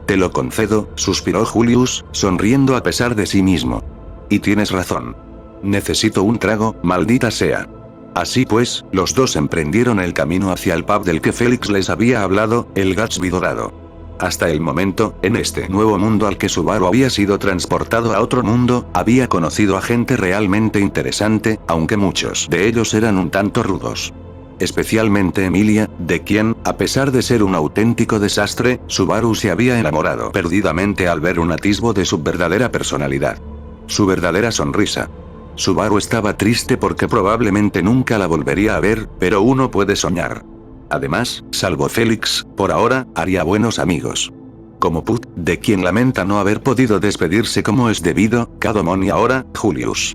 Te lo concedo, suspiró Julius, sonriendo a pesar de sí mismo. Y tienes razón. Necesito un trago, maldita sea. Así pues, los dos emprendieron el camino hacia el pub del que Félix les había hablado, el Gatsby Dorado. Hasta el momento, en este nuevo mundo al que Subaru había sido transportado a otro mundo, había conocido a gente realmente interesante, aunque muchos de ellos eran un tanto rudos. Especialmente Emilia, de quien, a pesar de ser un auténtico desastre, Subaru se había enamorado perdidamente al ver un atisbo de su verdadera personalidad. Su verdadera sonrisa. Subaru estaba triste porque probablemente nunca la volvería a ver, pero uno puede soñar. Además, salvo Félix, por ahora, haría buenos amigos. Como Put, de quien lamenta no haber podido despedirse como es debido, Cadomon y ahora, Julius.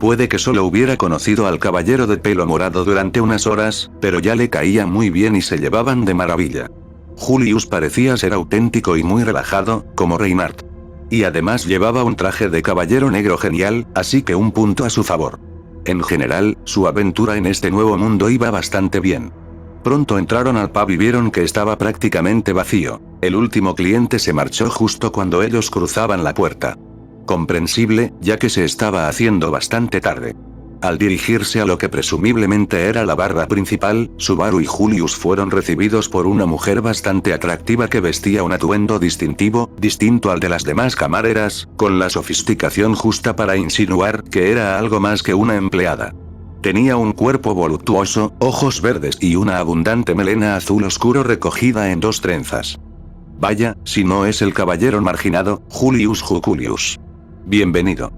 Puede que solo hubiera conocido al caballero de pelo morado durante unas horas, pero ya le caía muy bien y se llevaban de maravilla. Julius parecía ser auténtico y muy relajado, como Reinhardt. Y además llevaba un traje de caballero negro genial, así que un punto a su favor. En general, su aventura en este nuevo mundo iba bastante bien. Pronto entraron al pub y vieron que estaba prácticamente vacío. El último cliente se marchó justo cuando ellos cruzaban la puerta. Comprensible, ya que se estaba haciendo bastante tarde. Al dirigirse a lo que presumiblemente era la barra principal, Subaru y Julius fueron recibidos por una mujer bastante atractiva que vestía un atuendo distintivo, distinto al de las demás camareras, con la sofisticación justa para insinuar que era algo más que una empleada. Tenía un cuerpo voluptuoso, ojos verdes y una abundante melena azul oscuro recogida en 2 trenzas. Vaya, si no es el caballero marginado, Julius Juculius. Bienvenido.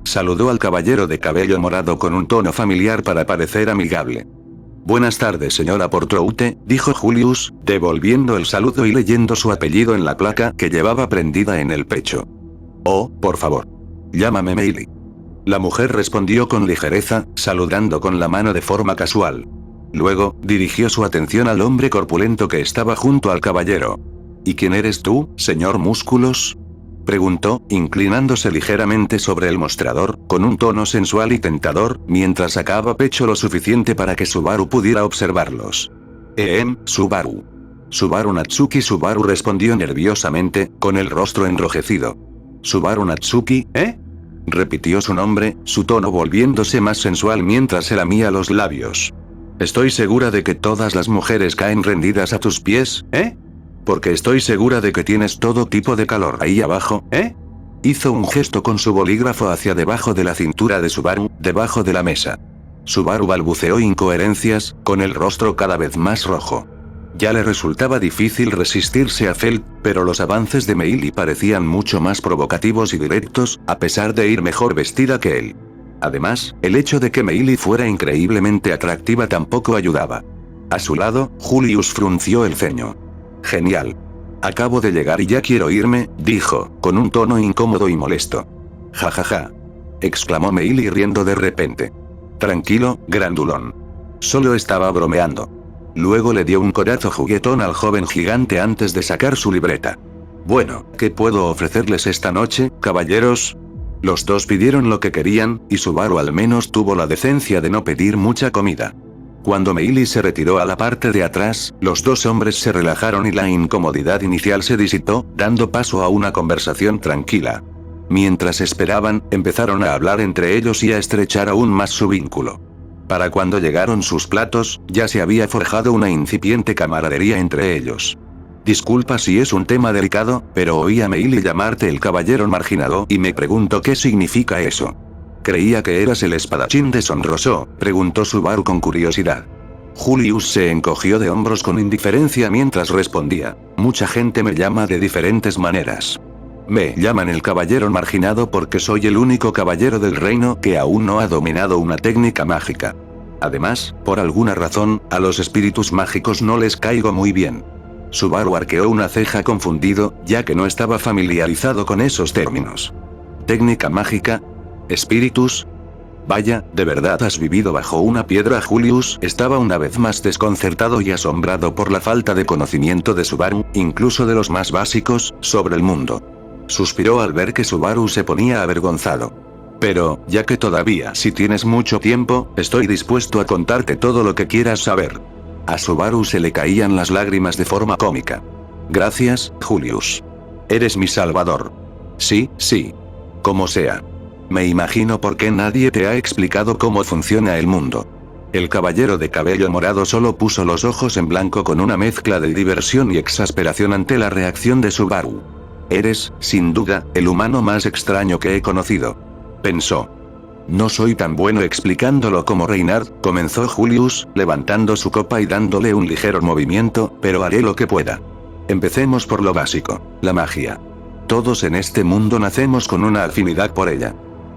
Saludó al caballero de cabello morado con un tono familiar para parecer amigable. Buenas tardes, señora Portroute, dijo Julius, devolviendo el saludo y leyendo su apellido en la placa que llevaba prendida en el pecho. Oh, por favor. Llámame Meili. La mujer respondió con ligereza, saludando con la mano de forma casual. Luego, dirigió su atención al hombre corpulento que estaba junto al caballero. ¿Y quién eres tú, señor Músculos?, preguntó, inclinándose ligeramente sobre el mostrador, con un tono sensual y tentador, mientras sacaba pecho lo suficiente para que Subaru pudiera observarlos. Subaru. Subaru Natsuki. Subaru respondió nerviosamente, con el rostro enrojecido. Subaru Natsuki, repitió su nombre, su tono volviéndose más sensual mientras se lamía los labios. Estoy segura de que todas las mujeres caen rendidas a tus pies, Porque estoy segura de que tienes todo tipo de calor ahí abajo, Hizo un gesto con su bolígrafo hacia debajo de la cintura de Subaru, debajo de la mesa. Subaru balbuceó incoherencias, con el rostro cada vez más rojo. Ya le resultaba difícil resistirse a Felt, pero los avances de Meili parecían mucho más provocativos y directos, a pesar de ir mejor vestida que él. Además, el hecho de que Meili fuera increíblemente atractiva tampoco ayudaba. A su lado, Julius frunció el ceño. Genial. Acabo de llegar y ya quiero irme, dijo, con un tono incómodo y molesto. Jajaja. Exclamó Meili riendo de repente. Tranquilo, grandulón. Solo estaba bromeando. Luego le dio un codazo juguetón al joven gigante antes de sacar su libreta. Bueno, ¿qué puedo ofrecerles esta noche, caballeros? Los dos pidieron lo que querían, y Subaru al menos tuvo la decencia de no pedir mucha comida. Cuando Meili se retiró a la parte de atrás, los dos hombres se relajaron y la incomodidad inicial se disipó, dando paso a una conversación tranquila. Mientras esperaban, empezaron a hablar entre ellos y a estrechar aún más su vínculo. Para cuando llegaron sus platos, ya se había forjado una incipiente camaradería entre ellos. Disculpa si es un tema delicado, pero oí a Meili llamarte el caballero marginado y me pregunto qué significa eso. Creía que eras el espadachín de Sonrosó, preguntó Subaru con curiosidad. Julius se encogió de hombros con indiferencia mientras respondía. Mucha gente me llama de diferentes maneras. Me llaman el caballero marginado porque soy el único caballero del reino que aún no ha dominado una técnica mágica. Además, por alguna razón, a los espíritus mágicos no les caigo muy bien. Subaru arqueó una ceja confundido, ya que no estaba familiarizado con esos términos. ¿Técnica mágica? ¿Espíritus? Vaya, ¿de verdad has vivido bajo una piedra? Julius estaba una vez más desconcertado y asombrado por la falta de conocimiento de Subaru, incluso de los más básicos, sobre el mundo. Suspiró al ver que Subaru se ponía avergonzado. Pero, ya que todavía si tienes mucho tiempo, estoy dispuesto a contarte todo lo que quieras saber. A Subaru se le caían las lágrimas de forma cómica. Gracias, Julius. Eres mi salvador. Sí, sí. Como sea. Me imagino por qué nadie te ha explicado cómo funciona el mundo. El caballero de cabello morado solo puso los ojos en blanco con una mezcla de diversión y exasperación ante la reacción de Subaru. Eres, sin duda, el humano más extraño que he conocido. Pensó. No soy tan bueno explicándolo como Reynard, comenzó Julius, levantando su copa y dándole un ligero movimiento, pero haré lo que pueda. Empecemos por lo básico, la magia. Todos en este mundo nacemos con una afinidad por ella.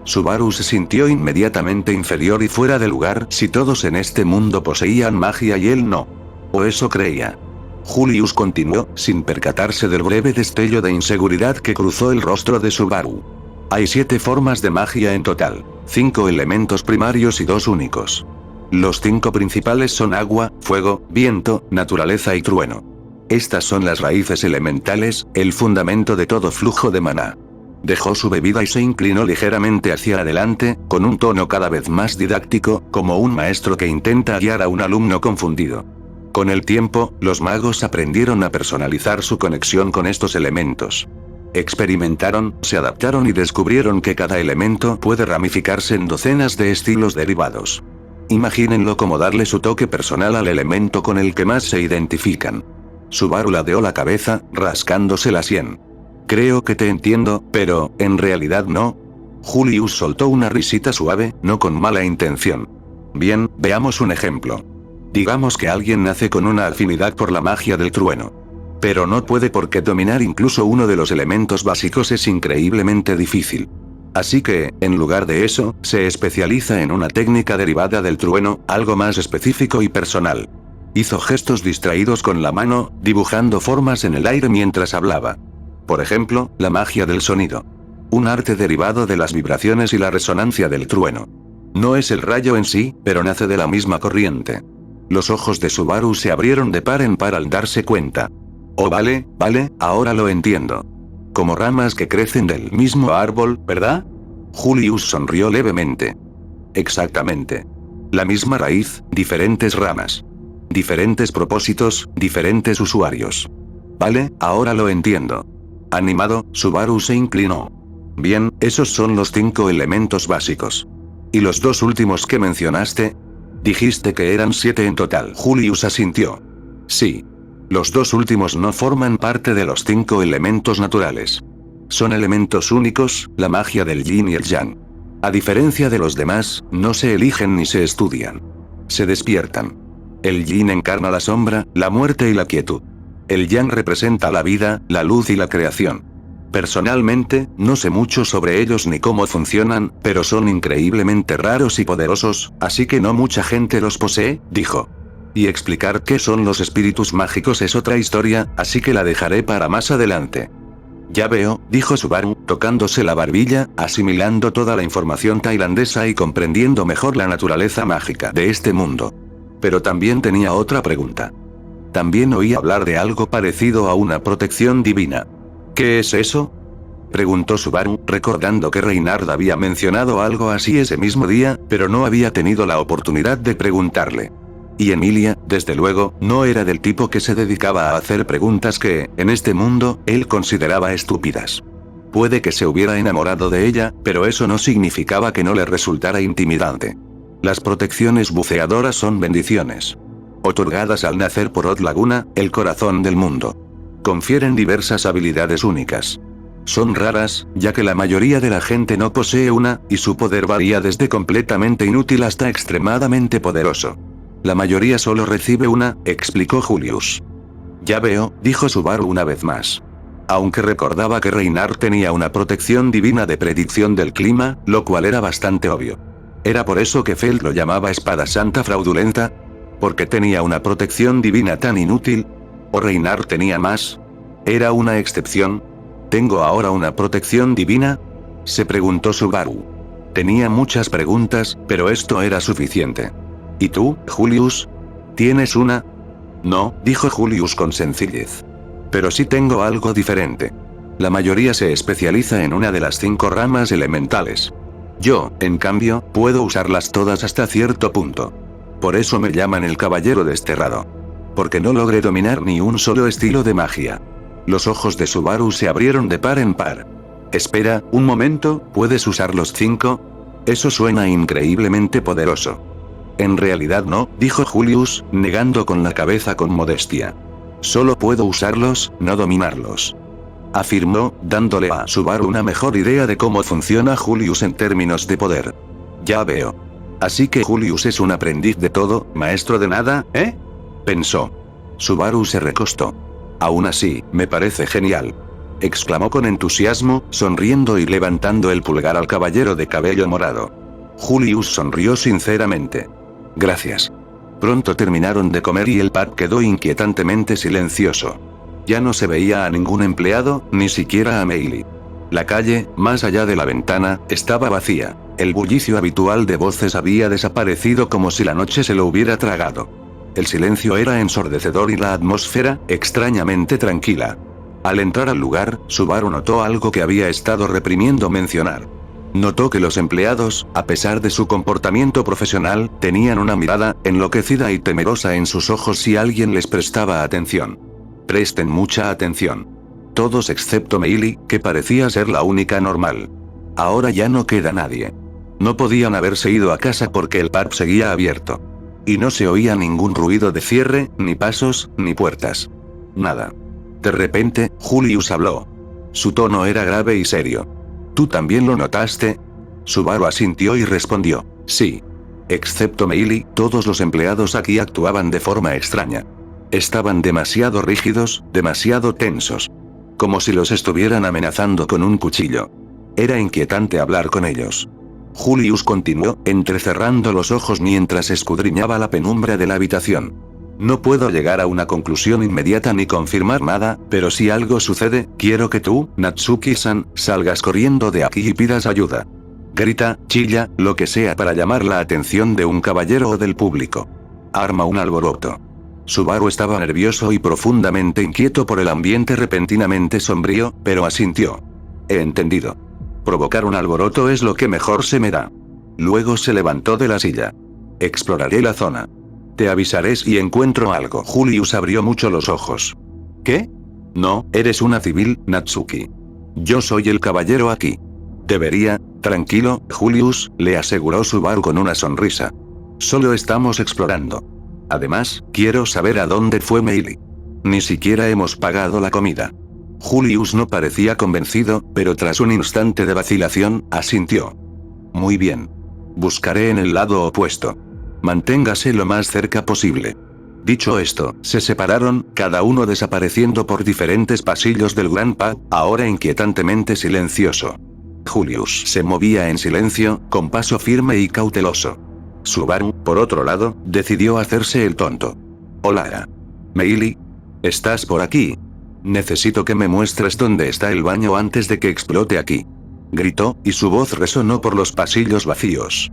Subaru se sintió inmediatamente inferior y fuera de lugar si todos en este mundo poseían magia y él no. O eso creía. Julius continuó, sin percatarse del breve destello de inseguridad que cruzó el rostro de Subaru. Hay 7 formas de magia en total, 5 elementos primarios y 2 únicos. Los 5 principales son agua, fuego, viento, naturaleza y trueno. Estas son las raíces elementales, el fundamento de todo flujo de maná. Dejó su bebida y se inclinó ligeramente hacia adelante, con un tono cada vez más didáctico, como un maestro que intenta guiar a un alumno confundido. Con el tiempo, los magos aprendieron a personalizar su conexión con estos elementos. Experimentaron, se adaptaron y descubrieron que cada elemento puede ramificarse en docenas de estilos derivados. Imagínenlo como darle su toque personal al elemento con el que más se identifican. Subaru ladeó la cabeza, rascándose la sien. Creo que te entiendo, pero, en realidad no. Julius soltó una risita suave, no con mala intención. Bien, veamos un ejemplo. Digamos que alguien nace con una afinidad por la magia del trueno. Pero no puede porque dominar incluso uno de los elementos básicos es increíblemente difícil. Así que, en lugar de eso, se especializa en una técnica derivada del trueno, algo más específico y personal. Hizo gestos distraídos con la mano, dibujando formas en el aire mientras hablaba. Por ejemplo, la magia del sonido. Un arte derivado de las vibraciones y la resonancia del trueno. No es el rayo en sí, pero nace de la misma corriente. Los ojos de Subaru se abrieron de par en par al darse cuenta. Oh, vale, ahora lo entiendo. Como ramas que crecen del mismo árbol, ¿verdad? Julius sonrió levemente. Exactamente. La misma raíz, diferentes ramas. Diferentes propósitos, diferentes usuarios. Vale, ahora lo entiendo. Animado, Subaru se inclinó. Bien, esos son los 5 elementos básicos. ¿Y los 2 últimos que mencionaste? Dijiste que eran 7 en total. Julius asintió. Sí. Los 2 últimos no forman parte de los 5 elementos naturales. Son elementos únicos, la magia del yin y el yang. A diferencia de los demás, no se eligen ni se estudian. Se despiertan. El yin encarna la sombra, la muerte y la quietud. El yang representa la vida, la luz y la creación. Personalmente, no sé mucho sobre ellos ni cómo funcionan, pero son increíblemente raros y poderosos, así que no mucha gente los posee, dijo. Y explicar qué son los espíritus mágicos es otra historia, así que la dejaré para más adelante. Ya veo, dijo Subaru, tocándose la barbilla, asimilando toda la información tailandesa y comprendiendo mejor la naturaleza mágica de este mundo. Pero también tenía otra pregunta. También oí hablar de algo parecido a una protección divina. ¿Qué es eso? Preguntó Subaru, recordando que Reynard había mencionado algo así ese mismo día, pero no había tenido la oportunidad de preguntarle. Y Emilia, desde luego, no era del tipo que se dedicaba a hacer preguntas que, en este mundo, él consideraba estúpidas. Puede que se hubiera enamorado de ella, pero eso no significaba que no le resultara intimidante. Las protecciones buceadoras son bendiciones. Otorgadas al nacer por Odd Laguna, el corazón del mundo. Confieren diversas habilidades únicas. Son raras, ya que la mayoría de la gente no posee una, y su poder varía desde completamente inútil hasta extremadamente poderoso. La mayoría solo recibe una, explicó Julius. Ya veo, dijo Subaru una vez más. Aunque recordaba que Reynard tenía una protección divina de predicción del clima, lo cual era bastante obvio. ¿Era por eso que Feld lo llamaba espada santa fraudulenta? ¿Porque tenía una protección divina tan inútil? ¿O Reynard tenía más? ¿Era una excepción? ¿Tengo ahora una protección divina? Se preguntó Subaru. Tenía muchas preguntas, pero esto era suficiente. ¿Y tú, Julius? ¿Tienes una? No, dijo Julius con sencillez. Pero sí tengo algo diferente. La mayoría se especializa en una de las 5 ramas elementales. Yo, en cambio, puedo usarlas todas hasta cierto punto. Por eso me llaman el Caballero Desterrado. Porque no logré dominar ni un solo estilo de magia. Los ojos de Subaru se abrieron de par en par. Espera, un momento, ¿puedes usar los 5? Eso suena increíblemente poderoso. En realidad no, dijo Julius, negando con la cabeza con modestia. Solo puedo usarlos, no dominarlos. Afirmó, dándole a Subaru una mejor idea de cómo funciona Julius en términos de poder. Ya veo. Así que Julius es un aprendiz de todo, maestro de nada, ¿eh? Pensó. Subaru se recostó. Aún así, me parece genial. Exclamó con entusiasmo, sonriendo y levantando el pulgar al caballero de cabello morado. Julius sonrió sinceramente. Gracias. Pronto terminaron de comer y el pub quedó inquietantemente silencioso. Ya no se veía a ningún empleado, ni siquiera a Meili. La calle, más allá de la ventana, estaba vacía. El bullicio habitual de voces había desaparecido como si la noche se lo hubiera tragado. El silencio era ensordecedor y la atmósfera, extrañamente tranquila. Al entrar al lugar, Subaru notó algo que había estado reprimiendo mencionar. Notó que los empleados, a pesar de su comportamiento profesional, tenían una mirada enloquecida y temerosa en sus ojos si alguien les prestaba atención. Presten mucha atención. Todos excepto Meili, que parecía ser la única normal. Ahora ya no queda nadie. No podían haberse ido a casa porque el pub seguía abierto. Y no se oía ningún ruido de cierre, ni pasos, ni puertas. Nada. De repente, Julius habló. Su tono era grave y serio. ¿Tú también lo notaste? Subaru asintió y respondió, sí. Excepto Meili, todos los empleados aquí actuaban de forma extraña. Estaban demasiado rígidos, demasiado tensos. Como si los estuvieran amenazando con un cuchillo. Era inquietante hablar con ellos. Julius continuó, entrecerrando los ojos mientras escudriñaba la penumbra de la habitación. No puedo llegar a una conclusión inmediata ni confirmar nada, pero si algo sucede, quiero que tú, Natsuki-san, salgas corriendo de aquí y pidas ayuda. Grita, chilla, lo que sea para llamar la atención de un caballero o del público. Arma un alboroto. Subaru estaba nervioso y profundamente inquieto por el ambiente repentinamente sombrío, pero asintió. He entendido. Provocar un alboroto es lo que mejor se me da. Luego se levantó de la silla. Exploraré la zona. Te avisaré si encuentro algo. Julius abrió mucho los ojos. ¿Qué? No, eres una civil, Natsuki. Yo soy el caballero aquí. Debería, tranquilo, Julius, le aseguró Subaru con una sonrisa. Solo estamos explorando. Además, quiero saber a dónde fue Meili. Ni siquiera hemos pagado la comida. Julius no parecía convencido, pero tras un instante de vacilación, asintió. Muy bien. Buscaré en el lado opuesto. Manténgase lo más cerca posible. Dicho esto, se separaron, cada uno desapareciendo por diferentes pasillos del gran pub, ahora inquietantemente silencioso. Julius se movía en silencio, con paso firme y cauteloso. Subaru, por otro lado, decidió hacerse el tonto. Hola. Meili. ¿Estás por aquí? Necesito que me muestres dónde está el baño antes de que explote aquí. Gritó, y su voz resonó por los pasillos vacíos.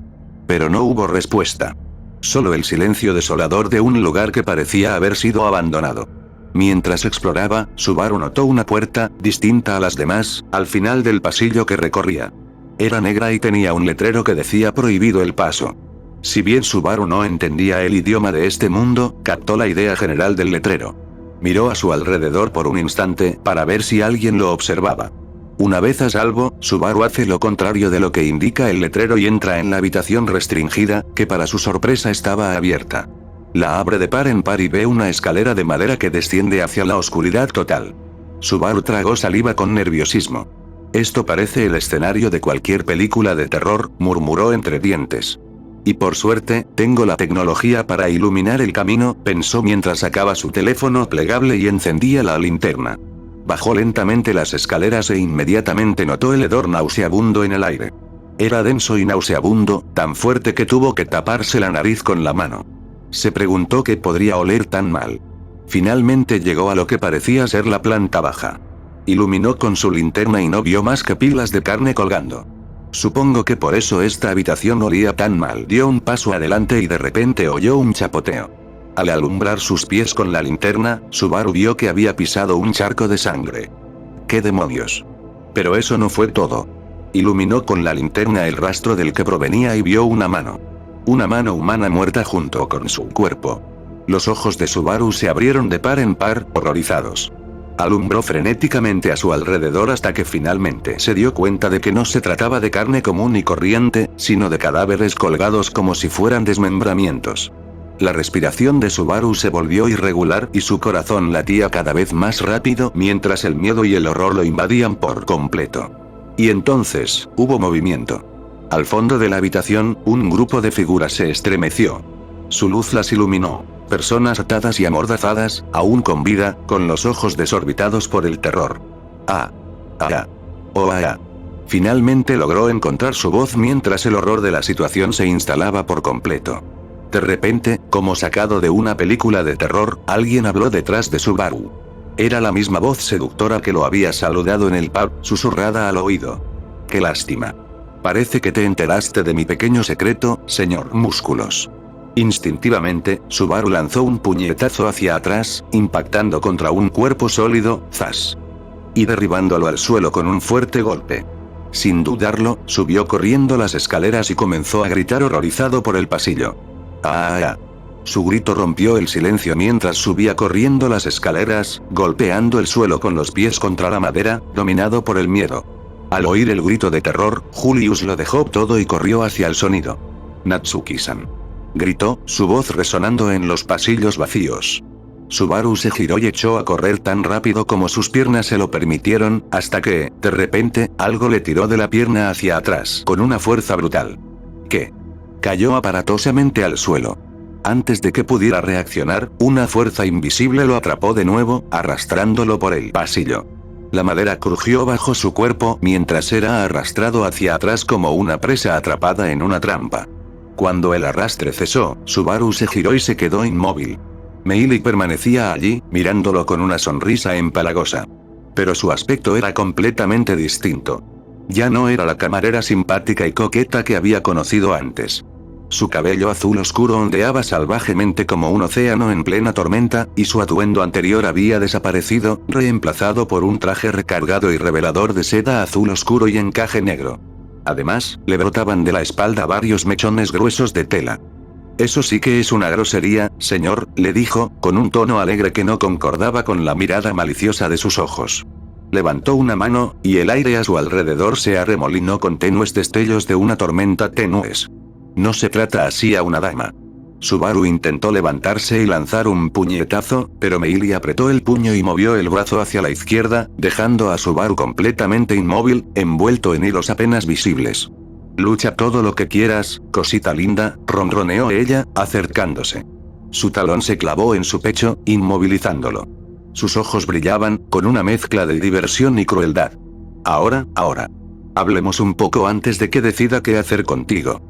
Pero no hubo respuesta. Solo el silencio desolador de un lugar que parecía haber sido abandonado. Mientras exploraba, Subaru notó una puerta, distinta a las demás, al final del pasillo que recorría. Era negra y tenía un letrero que decía prohibido el paso. Si bien Subaru no entendía el idioma de este mundo, captó la idea general del letrero. Miró a su alrededor por un instante, para ver si alguien lo observaba. Una vez a salvo, Subaru hace lo contrario de lo que indica el letrero y entra en la habitación restringida, que para su sorpresa estaba abierta. La abre de par en par y ve una escalera de madera que desciende hacia la oscuridad total. Subaru tragó saliva con nerviosismo. Esto parece el escenario de cualquier película de terror, murmuró entre dientes. Y por suerte, tengo la tecnología para iluminar el camino, pensó mientras sacaba su teléfono plegable y encendía la linterna. Bajó lentamente las escaleras e inmediatamente notó el hedor nauseabundo en el aire. Era denso y nauseabundo, tan fuerte que tuvo que taparse la nariz con la mano. Se preguntó qué podría oler tan mal. Finalmente llegó a lo que parecía ser la planta baja. Iluminó con su linterna y no vio más que pilas de carne colgando. Supongo que por eso esta habitación olía tan mal. Dio un paso adelante y de repente oyó un chapoteo. Al alumbrar sus pies con la linterna, Subaru vio que había pisado un charco de sangre. ¡Qué demonios! Pero eso no fue todo. Iluminó con la linterna el rastro del que provenía y vio una mano. Una mano humana muerta junto con su cuerpo. Los ojos de Subaru se abrieron de par en par, horrorizados. Alumbró frenéticamente a su alrededor hasta que finalmente se dio cuenta de que no se trataba de carne común y corriente, sino de cadáveres colgados como si fueran desmembramientos. La respiración de Subaru se volvió irregular y su corazón latía cada vez más rápido mientras el miedo y el horror lo invadían por completo. Y entonces, hubo movimiento. Al fondo de la habitación, un grupo de figuras se estremeció. Su luz las iluminó. Personas atadas y amordazadas, aún con vida, con los ojos desorbitados por el terror. Finalmente logró encontrar su voz mientras el horror de la situación se instalaba por completo. De repente, como sacado de una película de terror, alguien habló detrás de Subaru. Era la misma voz seductora que lo había saludado en el pub, susurrada al oído. ¡Qué lástima! Parece que te enteraste de mi pequeño secreto, señor Músculos. Instintivamente, Subaru lanzó un puñetazo hacia atrás, impactando contra un cuerpo sólido, ¡zas! Y derribándolo al suelo con un fuerte golpe. Sin dudarlo, subió corriendo las escaleras y comenzó a gritar horrorizado por el pasillo. ¡Ah! Su grito rompió el silencio mientras subía corriendo las escaleras, golpeando el suelo con los pies contra la madera, dominado por el miedo. Al oír el grito de terror, Julius lo dejó todo y corrió hacia el sonido. Natsuki-san. Gritó, su voz resonando en los pasillos vacíos. Subaru se giró y echó a correr tan rápido como sus piernas se lo permitieron, hasta que, de repente, algo le tiró de la pierna hacia atrás con una fuerza brutal. ¿Qué? Cayó aparatosamente al suelo. Antes de que pudiera reaccionar, una fuerza invisible lo atrapó de nuevo, arrastrándolo por el pasillo. La madera crujió bajo su cuerpo mientras era arrastrado hacia atrás como una presa atrapada en una trampa. Cuando el arrastre cesó, Subaru se giró y se quedó inmóvil. Meili permanecía allí, mirándolo con una sonrisa empalagosa. Pero su aspecto era completamente distinto. Ya no era la camarera simpática y coqueta que había conocido antes. Su cabello azul oscuro ondeaba salvajemente como un océano en plena tormenta, y su atuendo anterior había desaparecido, reemplazado por un traje recargado y revelador de seda azul oscuro y encaje negro. Además, le brotaban de la espalda varios mechones gruesos de tela. Eso sí que es una grosería, señor, le dijo, con un tono alegre que no concordaba con la mirada maliciosa de sus ojos. Levantó una mano, y el aire a su alrededor se arremolinó con tenues destellos de una tormenta tenues. No se trata así a una dama. Subaru intentó levantarse y lanzar un puñetazo, pero Meili apretó el puño y movió el brazo hacia la izquierda, dejando a Subaru completamente inmóvil, envuelto en hilos apenas visibles. Lucha todo lo que quieras, cosita linda, ronroneó ella, acercándose. Su talón se clavó en su pecho, inmovilizándolo. Sus ojos brillaban, con una mezcla de diversión y crueldad. Ahora. Hablemos un poco antes de que decida qué hacer contigo.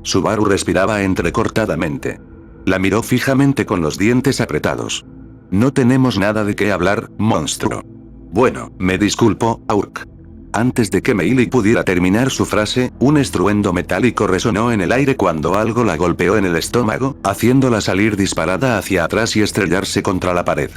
Subaru respiraba entrecortadamente. La miró fijamente con los dientes apretados. No tenemos nada de qué hablar, monstruo. Bueno, me disculpo, Aurk. Antes de que Meili pudiera terminar su frase, un estruendo metálico resonó en el aire cuando algo la golpeó en el estómago, haciéndola salir disparada hacia atrás y estrellarse contra la pared.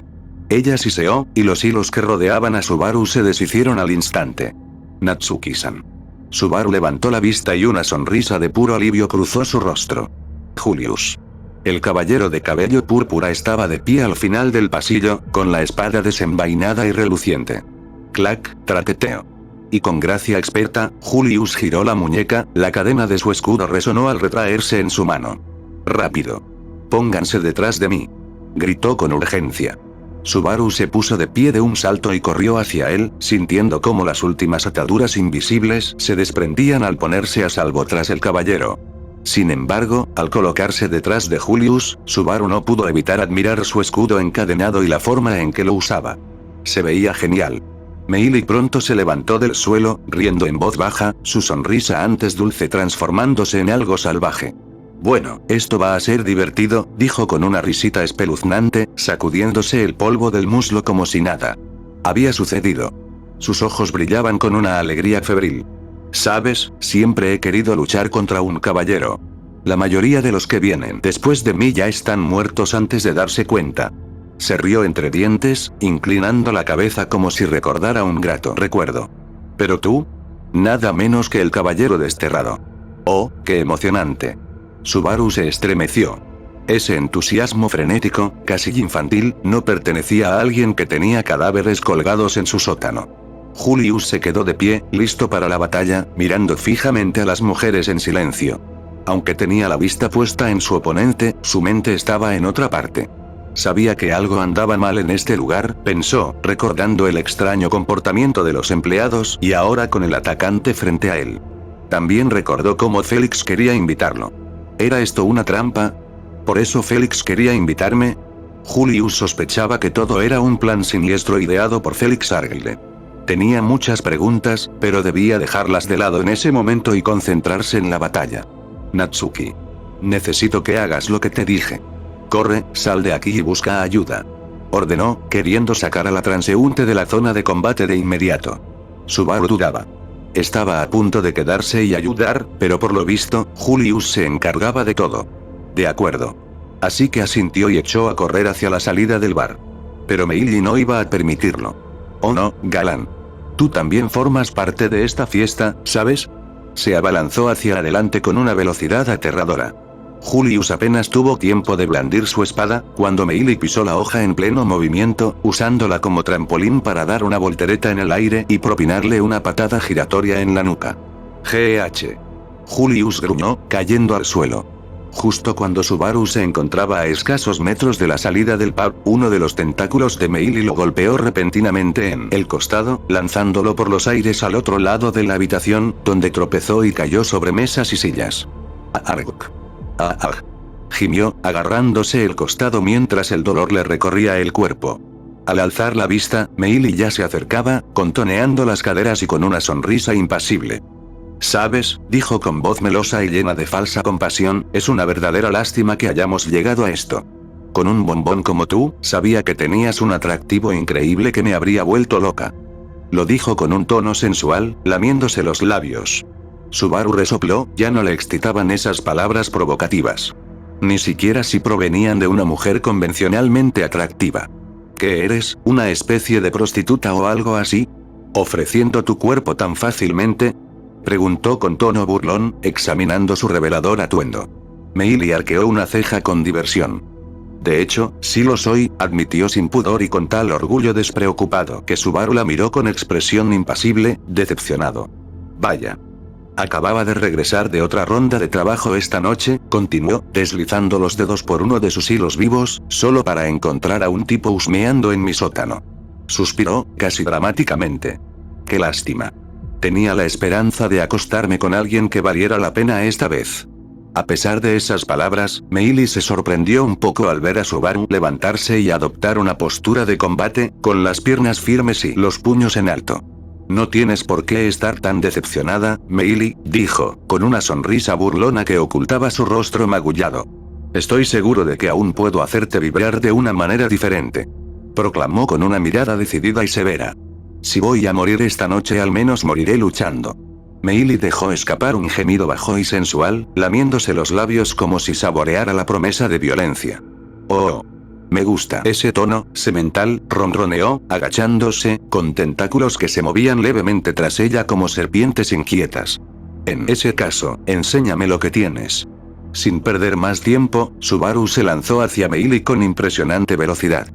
Ella siseó, y los hilos que rodeaban a Subaru se deshicieron al instante. Natsuki-san. Subaru levantó la vista y una sonrisa de puro alivio cruzó su rostro. Julius. El caballero de cabello púrpura estaba de pie al final del pasillo, con la espada desenvainada y reluciente. Clac, traqueteo. Y con gracia experta, Julius giró la muñeca, la cadena de su escudo resonó al retraerse en su mano. Rápido. Pónganse detrás de mí. Gritó con urgencia. Subaru se puso de pie de un salto y corrió hacia él, sintiendo cómo las últimas ataduras invisibles se desprendían al ponerse a salvo tras el caballero. Sin embargo, al colocarse detrás de Julius, Subaru no pudo evitar admirar su escudo encadenado y la forma en que lo usaba. Se veía genial. Meili pronto se levantó del suelo, riendo en voz baja, su sonrisa antes dulce transformándose en algo salvaje. Bueno, esto va a ser divertido, dijo con una risita espeluznante, sacudiéndose el polvo del muslo como si nada había sucedido. Sus ojos brillaban con una alegría febril. Sabes, siempre he querido luchar contra un caballero. La mayoría de los que vienen después de mí ya están muertos antes de darse cuenta. Se rió entre dientes, inclinando la cabeza como si recordara un grato recuerdo. ¿Pero tú? Nada menos que el caballero desterrado. Oh, qué emocionante. Subaru se estremeció. Ese entusiasmo frenético, casi infantil, no pertenecía a alguien que tenía cadáveres colgados en su sótano. Julius se quedó de pie, listo para la batalla, mirando fijamente a las mujeres en silencio. Aunque tenía la vista puesta en su oponente, su mente estaba en otra parte. Sabía que algo andaba mal en este lugar, pensó, recordando el extraño comportamiento de los empleados y ahora con el atacante frente a él. También recordó cómo Félix quería invitarlo. ¿Era esto una trampa? ¿Por eso Félix quería invitarme? Julius sospechaba que todo era un plan siniestro ideado por Félix Argyle. Tenía muchas preguntas, pero debía dejarlas de lado en ese momento y concentrarse en la batalla. Natsuki. Necesito que hagas lo que te dije. Corre, sal de aquí y busca ayuda. Ordenó, queriendo sacar a la transeúnte de la zona de combate de inmediato. Subaru dudaba. Estaba a punto de quedarse y ayudar, pero por lo visto, Julius se encargaba de todo. De acuerdo. Así que asintió y echó a correr hacia la salida del bar. Pero Meili no iba a permitirlo. Oh no, galán. Tú también formas parte de esta fiesta, ¿sabes? Se abalanzó hacia adelante con una velocidad aterradora. Julius apenas tuvo tiempo de blandir su espada, cuando Meili pisó la hoja en pleno movimiento, usándola como trampolín para dar una voltereta en el aire y propinarle una patada giratoria en la nuca. GH. Julius gruñó, cayendo al suelo. Justo cuando Subaru se encontraba a escasos metros de la salida del pub, uno de los tentáculos de Meili lo golpeó repentinamente en el costado, lanzándolo por los aires al otro lado de la habitación, donde tropezó y cayó sobre mesas y sillas. Arg. Ah. Gimió, agarrándose el costado mientras el dolor le recorría el cuerpo. Al alzar la vista, Meili ya se acercaba, contoneando las caderas y con una sonrisa impasible. ¿Sabes?, dijo con voz melosa y llena de falsa compasión, es una verdadera lástima que hayamos llegado a esto. Con un bombón como tú, sabía que tenías un atractivo increíble que me habría vuelto loca. Lo dijo con un tono sensual, lamiéndose los labios. Subaru resopló, ya no le excitaban esas palabras provocativas. Ni siquiera si provenían de una mujer convencionalmente atractiva. ¿Qué eres, una especie de prostituta o algo así? ¿Ofreciendo tu cuerpo tan fácilmente?, preguntó con tono burlón, examinando su revelador atuendo. Meili arqueó una ceja con diversión. De hecho, sí lo soy, admitió sin pudor y con tal orgullo despreocupado que Subaru la miró con expresión impasible, decepcionado. Vaya. Acababa de regresar de otra ronda de trabajo esta noche, continuó, deslizando los dedos por uno de sus hilos vivos, solo para encontrar a un tipo husmeando en mi sótano. Suspiró, casi dramáticamente. Qué lástima. Tenía la esperanza de acostarme con alguien que valiera la pena esta vez. A pesar de esas palabras, Meili se sorprendió un poco al ver a Subaru levantarse y adoptar una postura de combate, con las piernas firmes y los puños en alto. No tienes por qué estar tan decepcionada, Meili, dijo, con una sonrisa burlona que ocultaba su rostro magullado. Estoy seguro de que aún puedo hacerte vibrar de una manera diferente. Proclamó con una mirada decidida y severa. Si voy a morir esta noche, al menos moriré luchando. Meili dejó escapar un gemido bajo y sensual, lamiéndose los labios como si saboreara la promesa de violencia. Oh. Me gusta ese tono, semental, ronroneó, agachándose, con tentáculos que se movían levemente tras ella como serpientes inquietas. En ese caso, enséñame lo que tienes. Sin perder más tiempo, Subaru se lanzó hacia Meili con impresionante velocidad.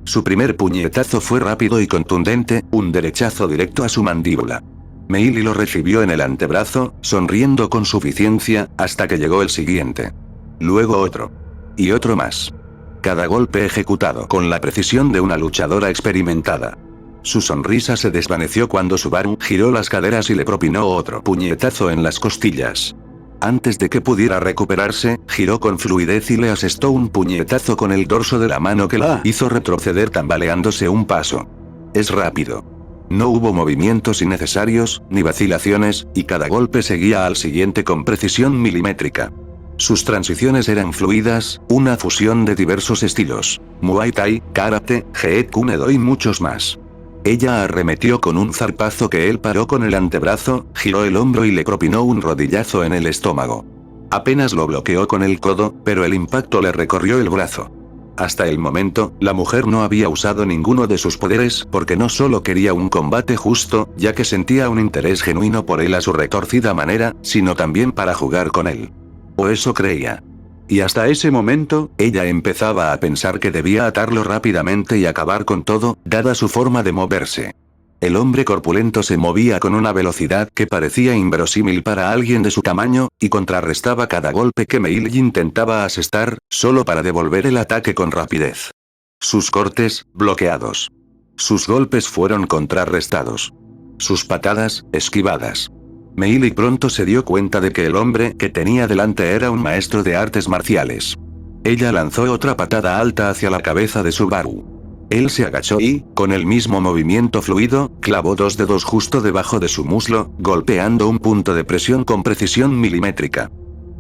Su primer puñetazo fue rápido y contundente, un derechazo directo a su mandíbula. Meili lo recibió en el antebrazo, sonriendo con suficiencia, hasta que llegó el siguiente. Luego otro. Y otro más. Cada golpe ejecutado con la precisión de una luchadora experimentada. Su sonrisa se desvaneció cuando Subaru giró las caderas y le propinó otro puñetazo en las costillas. Antes de que pudiera recuperarse, giró con fluidez y le asestó un puñetazo con el dorso de la mano que la hizo retroceder tambaleándose un paso. Es rápido. No hubo movimientos innecesarios, ni vacilaciones, y cada golpe seguía al siguiente con precisión milimétrica. Sus transiciones eran fluidas, una fusión de diversos estilos. Muay Thai, Karate, Jeet Kune Do y muchos más. Ella arremetió con un zarpazo que él paró con el antebrazo, giró el hombro y le propinó un rodillazo en el estómago. Apenas lo bloqueó con el codo, pero el impacto le recorrió el brazo. Hasta el momento, la mujer no había usado ninguno de sus poderes porque no solo quería un combate justo, ya que sentía un interés genuino por él a su retorcida manera, sino también para jugar con él. O eso creía. Y hasta ese momento, ella empezaba a pensar que debía atarlo rápidamente y acabar con todo, dada su forma de moverse. El hombre corpulento se movía con una velocidad que parecía inverosímil para alguien de su tamaño, y contrarrestaba cada golpe que Meili intentaba asestar, solo para devolver el ataque con rapidez. Sus cortes, bloqueados. Sus golpes fueron contrarrestados. Sus patadas, esquivadas. Meili pronto se dio cuenta de que el hombre que tenía delante era un maestro de artes marciales. Ella lanzó otra patada alta hacia la cabeza de Subaru. Él se agachó y, con el mismo movimiento fluido, clavó dos dedos justo debajo de su muslo, golpeando un punto de presión con precisión milimétrica.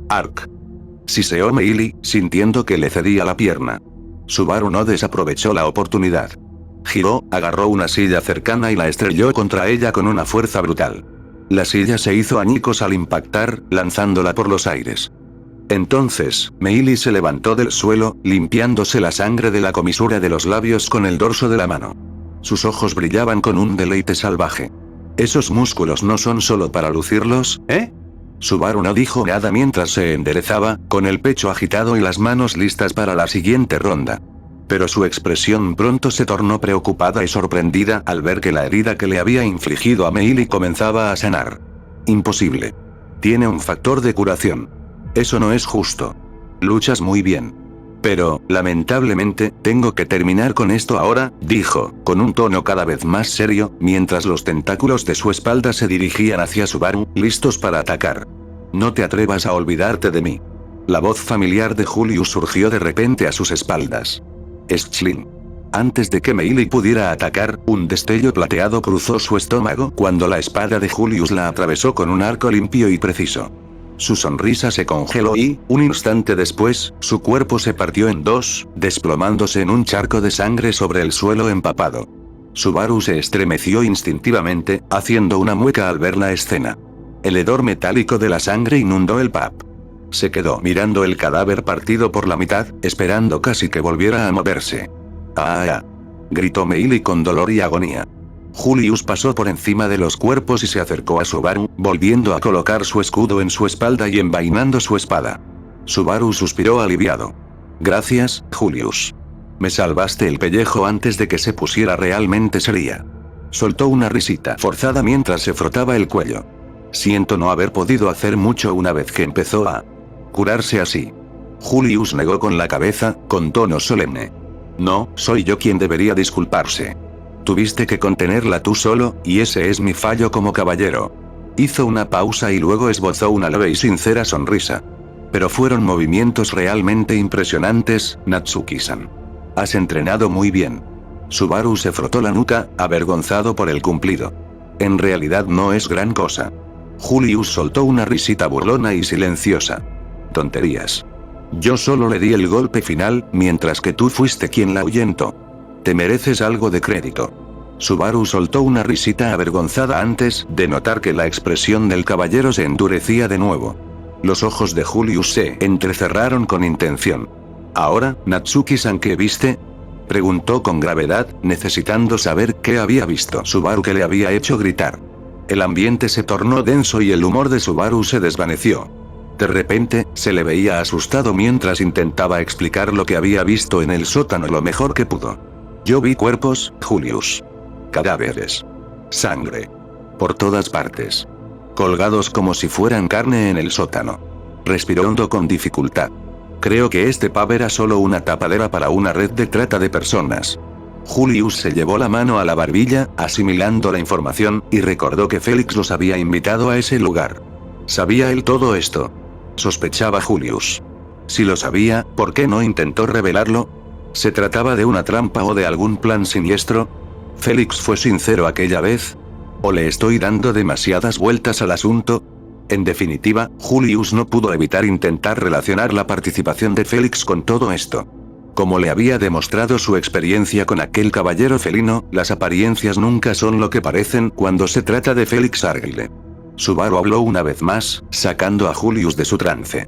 Arc. Siseó Meili, sintiendo que le cedía la pierna. Subaru no desaprovechó la oportunidad. Giró, agarró una silla cercana y la estrelló contra ella con una fuerza brutal. La silla se hizo añicos al impactar, lanzándola por los aires. Entonces, Meili se levantó del suelo, limpiándose la sangre de la comisura de los labios con el dorso de la mano. Sus ojos brillaban con un deleite salvaje. «Esos músculos no son solo para lucirlos, ¿eh?» Subaru no dijo nada mientras se enderezaba, con el pecho agitado y las manos listas para la siguiente ronda. Pero su expresión pronto se tornó preocupada y sorprendida al ver que la herida que le había infligido a Meili comenzaba a sanar. «Imposible. Tiene un factor de curación. Eso no es justo. Luchas muy bien. Pero, lamentablemente, tengo que terminar con esto ahora», dijo, con un tono cada vez más serio, mientras los tentáculos de su espalda se dirigían hacia Subaru, listos para atacar. «No te atrevas a olvidarte de mí». La voz familiar de Julius surgió de repente a sus espaldas. «Schlin». Antes de que Meili pudiera atacar, un destello plateado cruzó su estómago cuando la espada de Julius la atravesó con un arco limpio y preciso. Su sonrisa se congeló y, un instante después, su cuerpo se partió en dos, desplomándose en un charco de sangre sobre el suelo empapado. Subaru se estremeció instintivamente, haciendo una mueca al ver la escena. El hedor metálico de la sangre inundó el pub. Se quedó mirando el cadáver partido por la mitad, esperando casi que volviera a moverse. «¡Ah!», gritó Meili con dolor y agonía. Julius pasó por encima de los cuerpos y se acercó a Subaru, volviendo a colocar su escudo en su espalda y envainando su espada. Subaru suspiró aliviado. «Gracias, Julius. Me salvaste el pellejo antes de que se pusiera realmente seria». Soltó una risita forzada mientras se frotaba el cuello. «Siento no haber podido hacer mucho una vez que empezó a curarse así». Julius negó con la cabeza, con tono solemne. «No, soy yo quien debería disculparse. Tuviste que contenerla tú solo, y ese es mi fallo como caballero». Hizo una pausa y luego esbozó una leve y sincera sonrisa. «Pero fueron movimientos realmente impresionantes, Natsuki-san. Has entrenado muy bien». Subaru se frotó la nuca, avergonzado por el cumplido. «En realidad no es gran cosa». Julius soltó una risita burlona y silenciosa. «Tonterías. Yo solo le di el golpe final, mientras que tú fuiste quien la ahuyentó. Te mereces algo de crédito». Subaru soltó una risita avergonzada antes de notar que la expresión del caballero se endurecía de nuevo. Los ojos de Julius se entrecerraron con intención. «Ahora, Natsuki-san, ¿qué viste?», preguntó con gravedad, necesitando saber qué había visto Subaru que le había hecho gritar. El ambiente se tornó denso y el humor de Subaru se desvaneció. De repente, se le veía asustado mientras intentaba explicar lo que había visto en el sótano lo mejor que pudo. «Yo vi cuerpos, Julius. Cadáveres. Sangre. Por todas partes. Colgados como si fueran carne en el sótano». Respiró hondo con dificultad. «Creo que este pub era solo una tapadera para una red de trata de personas». Julius se llevó la mano a la barbilla, asimilando la información, y recordó que Félix los había invitado a ese lugar. ¿Sabía él todo esto?, sospechaba Julius. Si lo sabía, ¿por qué no intentó revelarlo? ¿Se trataba de una trampa o de algún plan siniestro? ¿Félix fue sincero aquella vez? ¿O le estoy dando demasiadas vueltas al asunto? En definitiva, Julius no pudo evitar intentar relacionar la participación de Félix con todo esto. Como le había demostrado su experiencia con aquel caballero felino, las apariencias nunca son lo que parecen cuando se trata de Félix Argyle. Subaru habló una vez más, sacando a Julius de su trance.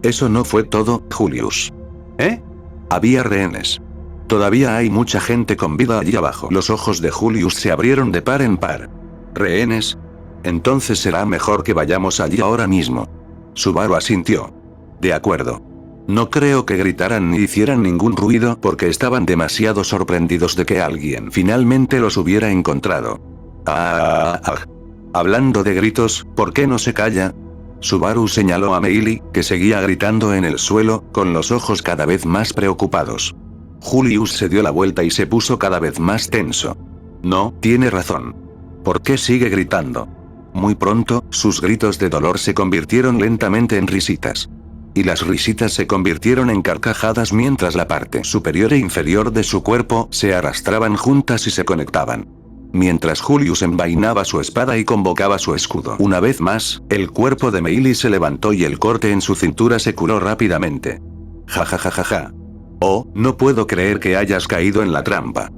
Eso no fue todo, Julius. ¿Eh? Había rehenes. Todavía hay mucha gente con vida allí abajo. Los ojos de Julius se abrieron de par en par. ¿Rehenes? Entonces será mejor que vayamos allí ahora mismo. Subaru asintió. De acuerdo. No creo que gritaran ni hicieran ningún ruido porque estaban demasiado sorprendidos de que alguien finalmente los hubiera encontrado. Hablando de gritos, ¿por qué no se calla? Subaru señaló a Meili, que seguía gritando en el suelo, con los ojos cada vez más preocupados. Julius se dio la vuelta y se puso cada vez más tenso. No, tiene razón. ¿Por qué sigue gritando? Muy pronto, sus gritos de dolor se convirtieron lentamente en risitas. Y las risitas se convirtieron en carcajadas mientras la parte superior e inferior de su cuerpo se arrastraban juntas y se conectaban. Mientras Julius envainaba su espada y convocaba su escudo. Una vez más, el cuerpo de Meili se levantó y el corte en su cintura se curó rápidamente. Ja. Oh, no puedo creer que hayas caído en la trampa.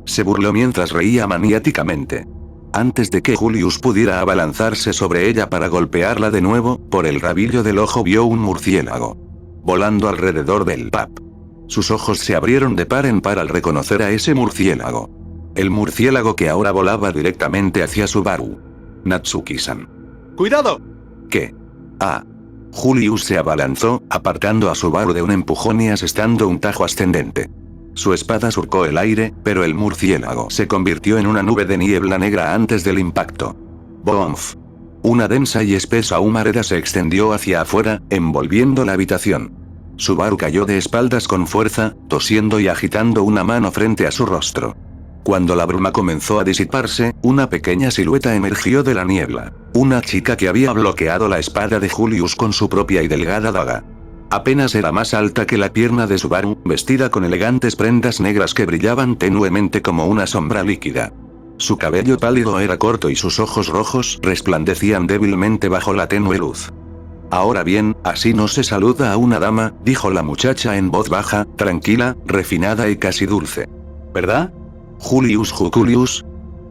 Se burló mientras reía maniáticamente. Antes de que Julius pudiera abalanzarse sobre ella para golpearla de nuevo, por el rabillo del ojo vio un murciélago volando alrededor del pub. Sus ojos se abrieron de par en par al reconocer a ese murciélago. El murciélago que ahora volaba directamente hacia Subaru. Natsuki-san. ¡Cuidado! ¿Qué? Julius se abalanzó, apartando a Subaru de un empujón y asestando un tajo ascendente. Su espada surcó el aire, pero el murciélago se convirtió en una nube de niebla negra antes del impacto. ¡Bomf! Una densa y espesa humareda se extendió hacia afuera, envolviendo la habitación. Subaru cayó de espaldas con fuerza, tosiendo y agitando una mano frente a su rostro. Cuando la bruma comenzó a disiparse, una pequeña silueta emergió de la niebla. Una chica que había bloqueado la espada de Julius con su propia y delgada daga. Apenas era más alta que la pierna de Subaru, vestida con elegantes prendas negras que brillaban tenuemente como una sombra líquida. Su cabello pálido era corto y sus ojos rojos resplandecían débilmente bajo la tenue luz. Ahora bien, así no se saluda a una dama, dijo la muchacha en voz baja, tranquila, refinada y casi dulce. ¿Verdad? Julius.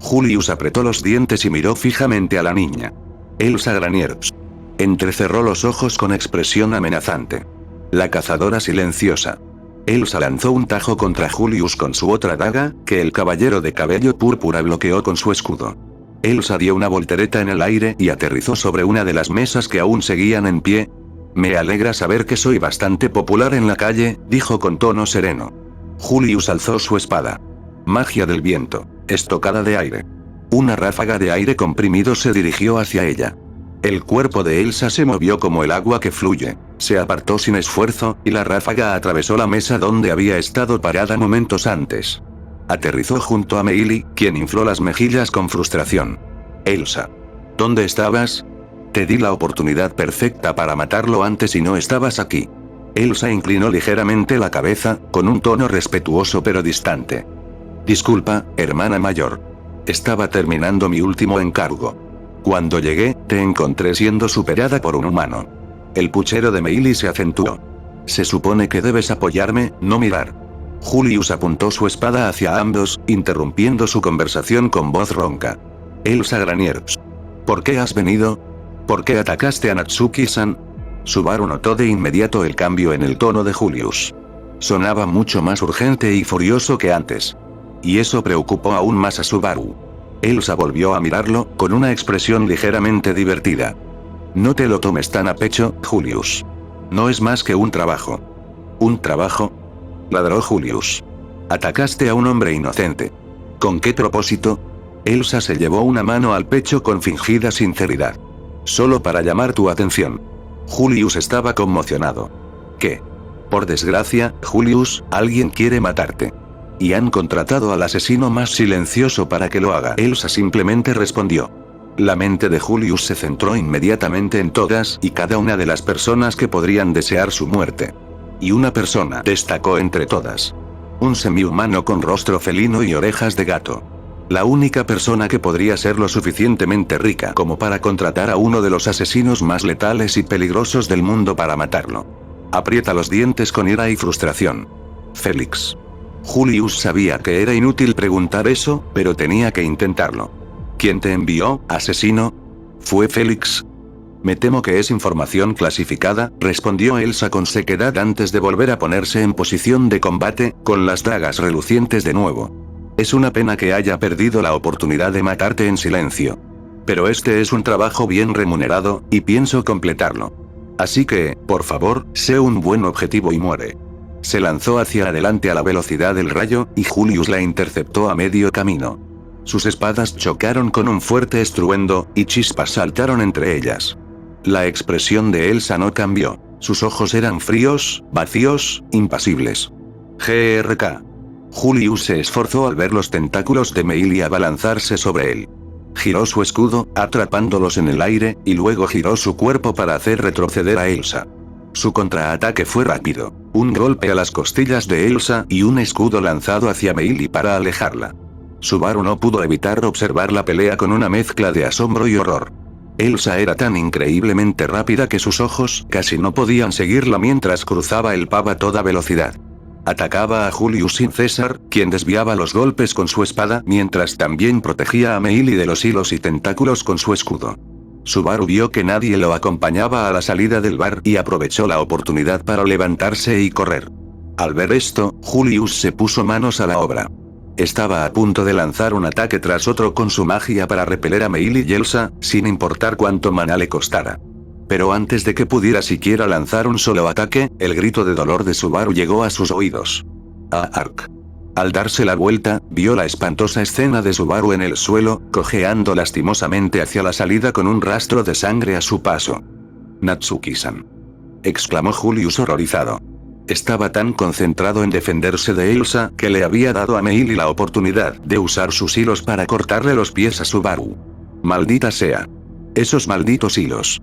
Julius apretó los dientes y miró fijamente a la niña. Elsa Graniers. Entrecerró los ojos con expresión amenazante. La cazadora silenciosa. Elsa lanzó un tajo contra Julius con su otra daga, que el caballero de cabello púrpura bloqueó con su escudo. Elsa dio una voltereta en el aire y aterrizó sobre una de las mesas que aún seguían en pie. Me alegra saber que soy bastante popular en la calle, dijo con tono sereno. Julius alzó su espada. Magia del viento. Estocada de aire. Una ráfaga de aire comprimido se dirigió hacia ella. El cuerpo de Elsa se movió como el agua que fluye. Se apartó sin esfuerzo, y la ráfaga atravesó la mesa donde había estado parada momentos antes. Aterrizó junto a Meili, quien infló las mejillas con frustración. Elsa. ¿Dónde estabas? Te di la oportunidad perfecta para matarlo antes y no estabas aquí. Elsa inclinó ligeramente la cabeza, con un tono respetuoso pero distante. Disculpa, hermana mayor. Estaba terminando mi último encargo. Cuando llegué, te encontré siendo superada por un humano. El puchero de Meili se acentuó. Se supone que debes apoyarme, no mirar. Julius apuntó su espada hacia ambos, interrumpiendo su conversación con voz ronca. Elsa Graniers. ¿Por qué has venido? ¿Por qué atacaste a Natsuki-san? Subaru notó de inmediato el cambio en el tono de Julius. Sonaba mucho más urgente y furioso que antes. Y eso preocupó aún más a Subaru. Elsa volvió a mirarlo, con una expresión ligeramente divertida. No te lo tomes tan a pecho, Julius. No es más que un trabajo. ¿Un trabajo? Ladró Julius. Atacaste a un hombre inocente. ¿Con qué propósito? Elsa se llevó una mano al pecho con fingida sinceridad. Solo para llamar tu atención. Julius estaba conmocionado. ¿Qué? Por desgracia, Julius, alguien quiere matarte. Y han contratado al asesino más silencioso para que lo haga. Elsa simplemente respondió. La mente de Julius se centró inmediatamente en todas y cada una de las personas que podrían desear su muerte. Y una persona destacó entre todas. Un semihumano con rostro felino y orejas de gato. La única persona que podría ser lo suficientemente rica como para contratar a uno de los asesinos más letales y peligrosos del mundo para matarlo. Aprieta los dientes con ira y frustración. Félix. Julius sabía que era inútil preguntar eso, pero tenía que intentarlo. ¿Quién te envió, asesino? ¿Fue Félix? Me temo que es información clasificada, respondió Elsa con sequedad antes de volver a ponerse en posición de combate, con las dagas relucientes de nuevo. Es una pena que haya perdido la oportunidad de matarte en silencio. Pero este es un trabajo bien remunerado, y pienso completarlo. Así que, por favor, sé un buen objetivo y muere. Se lanzó hacia adelante a la velocidad del rayo, y Julius la interceptó a medio camino. Sus espadas chocaron con un fuerte estruendo, y chispas saltaron entre ellas. La expresión de Elsa no cambió. Sus ojos eran fríos, vacíos, impasibles. GRK. Julius se esforzó al ver los tentáculos de Meili abalanzarse sobre él. Giró su escudo, atrapándolos en el aire, y luego giró su cuerpo para hacer retroceder a Elsa. Su contraataque fue rápido. Un golpe a las costillas de Elsa y un escudo lanzado hacia Meili para alejarla. Subaru no pudo evitar observar la pelea con una mezcla de asombro y horror. Elsa era tan increíblemente rápida que sus ojos casi no podían seguirla mientras cruzaba el pub a toda velocidad. Atacaba a Julius sin cesar, quien desviaba los golpes con su espada mientras también protegía a Meili de los hilos y tentáculos con su escudo. Subaru vio que nadie lo acompañaba a la salida del bar y aprovechó la oportunidad para levantarse y correr. Al ver esto, Julius se puso manos a la obra. Estaba a punto de lanzar un ataque tras otro con su magia para repeler a Meili y Elsa, sin importar cuánto maná le costara. Pero antes de que pudiera siquiera lanzar un solo ataque, el grito de dolor de Subaru llegó a sus oídos. Ark. Al darse la vuelta, vio la espantosa escena de Subaru en el suelo, cojeando lastimosamente hacia la salida con un rastro de sangre a su paso. Natsuki-san. Exclamó Julius horrorizado. Estaba tan concentrado en defenderse de Elsa que le había dado a Meili la oportunidad de usar sus hilos para cortarle los pies a Subaru. Maldita sea. Esos malditos hilos.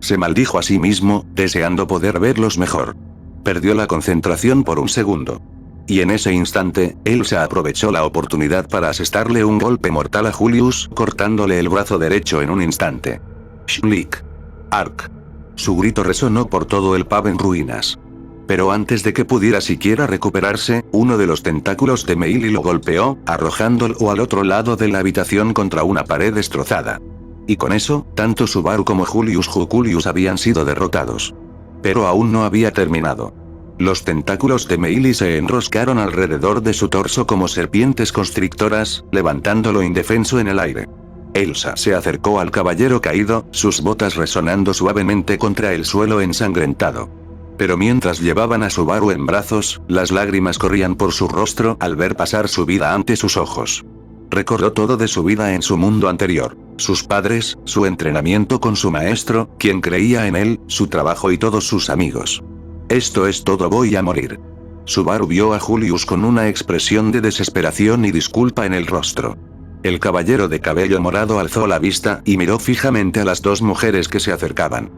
Se maldijo a sí mismo, deseando poder verlos mejor. Perdió la concentración por un segundo. Y en ese instante, Elsa aprovechó la oportunidad para asestarle un golpe mortal a Julius, cortándole el brazo derecho en un instante. Shlik. Ark. Su grito resonó por todo el pub en ruinas. Pero antes de que pudiera siquiera recuperarse, uno de los tentáculos de Meili lo golpeó, arrojándolo al otro lado de la habitación contra una pared destrozada. Y con eso, tanto Subaru como Julius habían sido derrotados. Pero aún no había terminado. Los tentáculos de Meili se enroscaron alrededor de su torso como serpientes constrictoras, levantándolo indefenso en el aire. Elsa se acercó al caballero caído, sus botas resonando suavemente contra el suelo ensangrentado. Pero mientras llevaban a Subaru en brazos, las lágrimas corrían por su rostro al ver pasar su vida ante sus ojos. Recordó todo de su vida en su mundo anterior. Sus padres, su entrenamiento con su maestro, quien creía en él, su trabajo y todos sus amigos. Esto es todo, voy a morir. Subaru vio a Julius con una expresión de desesperación y disculpa en el rostro. El caballero de cabello morado alzó la vista y miró fijamente a las dos mujeres que se acercaban.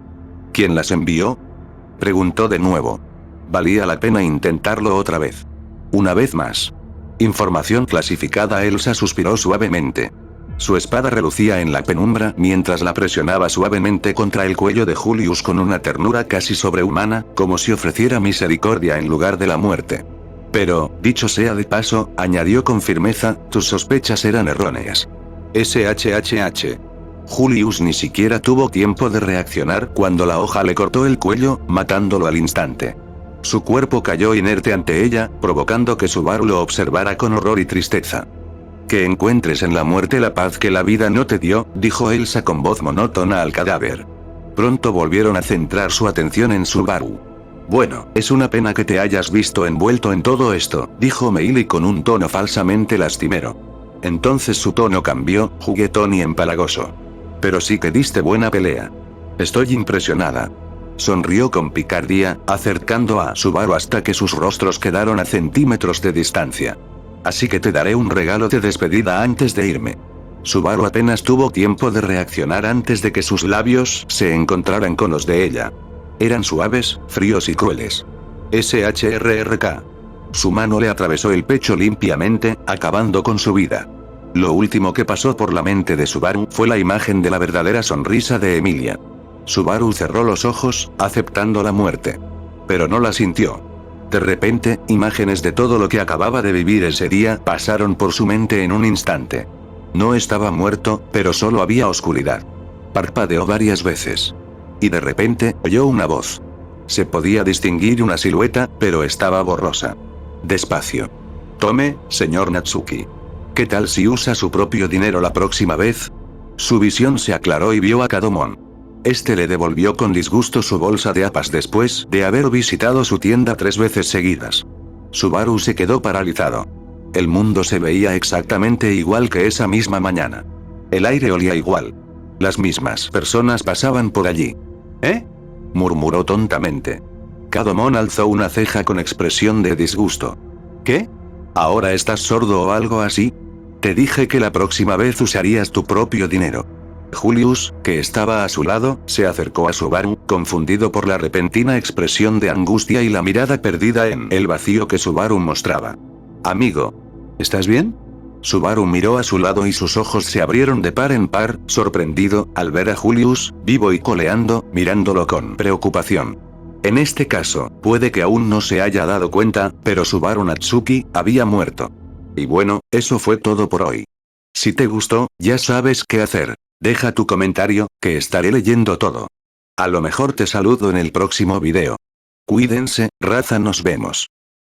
¿Quién las envió? Preguntó de nuevo. Valía la pena intentarlo otra vez. Una vez más. Información clasificada. Elsa suspiró suavemente. Su espada relucía en la penumbra mientras la presionaba suavemente contra el cuello de Julius con una ternura casi sobrehumana, como si ofreciera misericordia en lugar de la muerte. Pero, dicho sea de paso, añadió con firmeza, tus sospechas eran erróneas. SHHH. Julius ni siquiera tuvo tiempo de reaccionar cuando la hoja le cortó el cuello, matándolo al instante. Su cuerpo cayó inerte ante ella, provocando que Subaru lo observara con horror y tristeza. Que encuentres en la muerte la paz que la vida no te dio, dijo Elsa con voz monótona al cadáver. Pronto volvieron a centrar su atención en Subaru. Bueno, es una pena que te hayas visto envuelto en todo esto, dijo Meili con un tono falsamente lastimero. Entonces su tono cambió, juguetón y empalagoso. Pero sí que diste buena pelea. Estoy impresionada. Sonrió con picardía, acercando a Subaru hasta que sus rostros quedaron a centímetros de distancia. Así que te daré un regalo de despedida antes de irme. Subaru apenas tuvo tiempo de reaccionar antes de que sus labios se encontraran con los de ella. Eran suaves, fríos y crueles. SHRRK. Su mano le atravesó el pecho limpiamente, acabando con su vida. Lo último que pasó por la mente de Subaru fue la imagen de la verdadera sonrisa de Emilia. Subaru cerró los ojos, aceptando la muerte. Pero no la sintió. De repente, imágenes de todo lo que acababa de vivir ese día pasaron por su mente en un instante. No estaba muerto, pero solo había oscuridad. Parpadeó varias veces. Y de repente, oyó una voz. Se podía distinguir una silueta, pero estaba borrosa. Despacio. Tome, señor Natsuki. ¿Qué tal si usa su propio dinero la próxima vez? Su visión se aclaró y vio a Kadomon. Este le devolvió con disgusto su bolsa de apas después de haber visitado su tienda 3 veces seguidas. Subaru se quedó paralizado. El mundo se veía exactamente igual que esa misma mañana. El aire olía igual. Las mismas personas pasaban por allí. ¿Eh? Murmuró tontamente. Kadomon alzó una ceja con expresión de disgusto. ¿Qué? ¿Ahora estás sordo o algo así? Te dije que la próxima vez usarías tu propio dinero. Julius, que estaba a su lado, se acercó a Subaru, confundido por la repentina expresión de angustia y la mirada perdida en el vacío que Subaru mostraba. Amigo. ¿Estás bien? Subaru miró a su lado y sus ojos se abrieron de par en par, sorprendido, al ver a Julius, vivo y coleando, mirándolo con preocupación. En este caso, puede que aún no se haya dado cuenta, pero Subaru Natsuki había muerto. Y bueno, eso fue todo por hoy. Si te gustó, ya sabes qué hacer. Deja tu comentario, que estaré leyendo todo. A lo mejor te saludo en el próximo video. Cuídense, raza, nos vemos.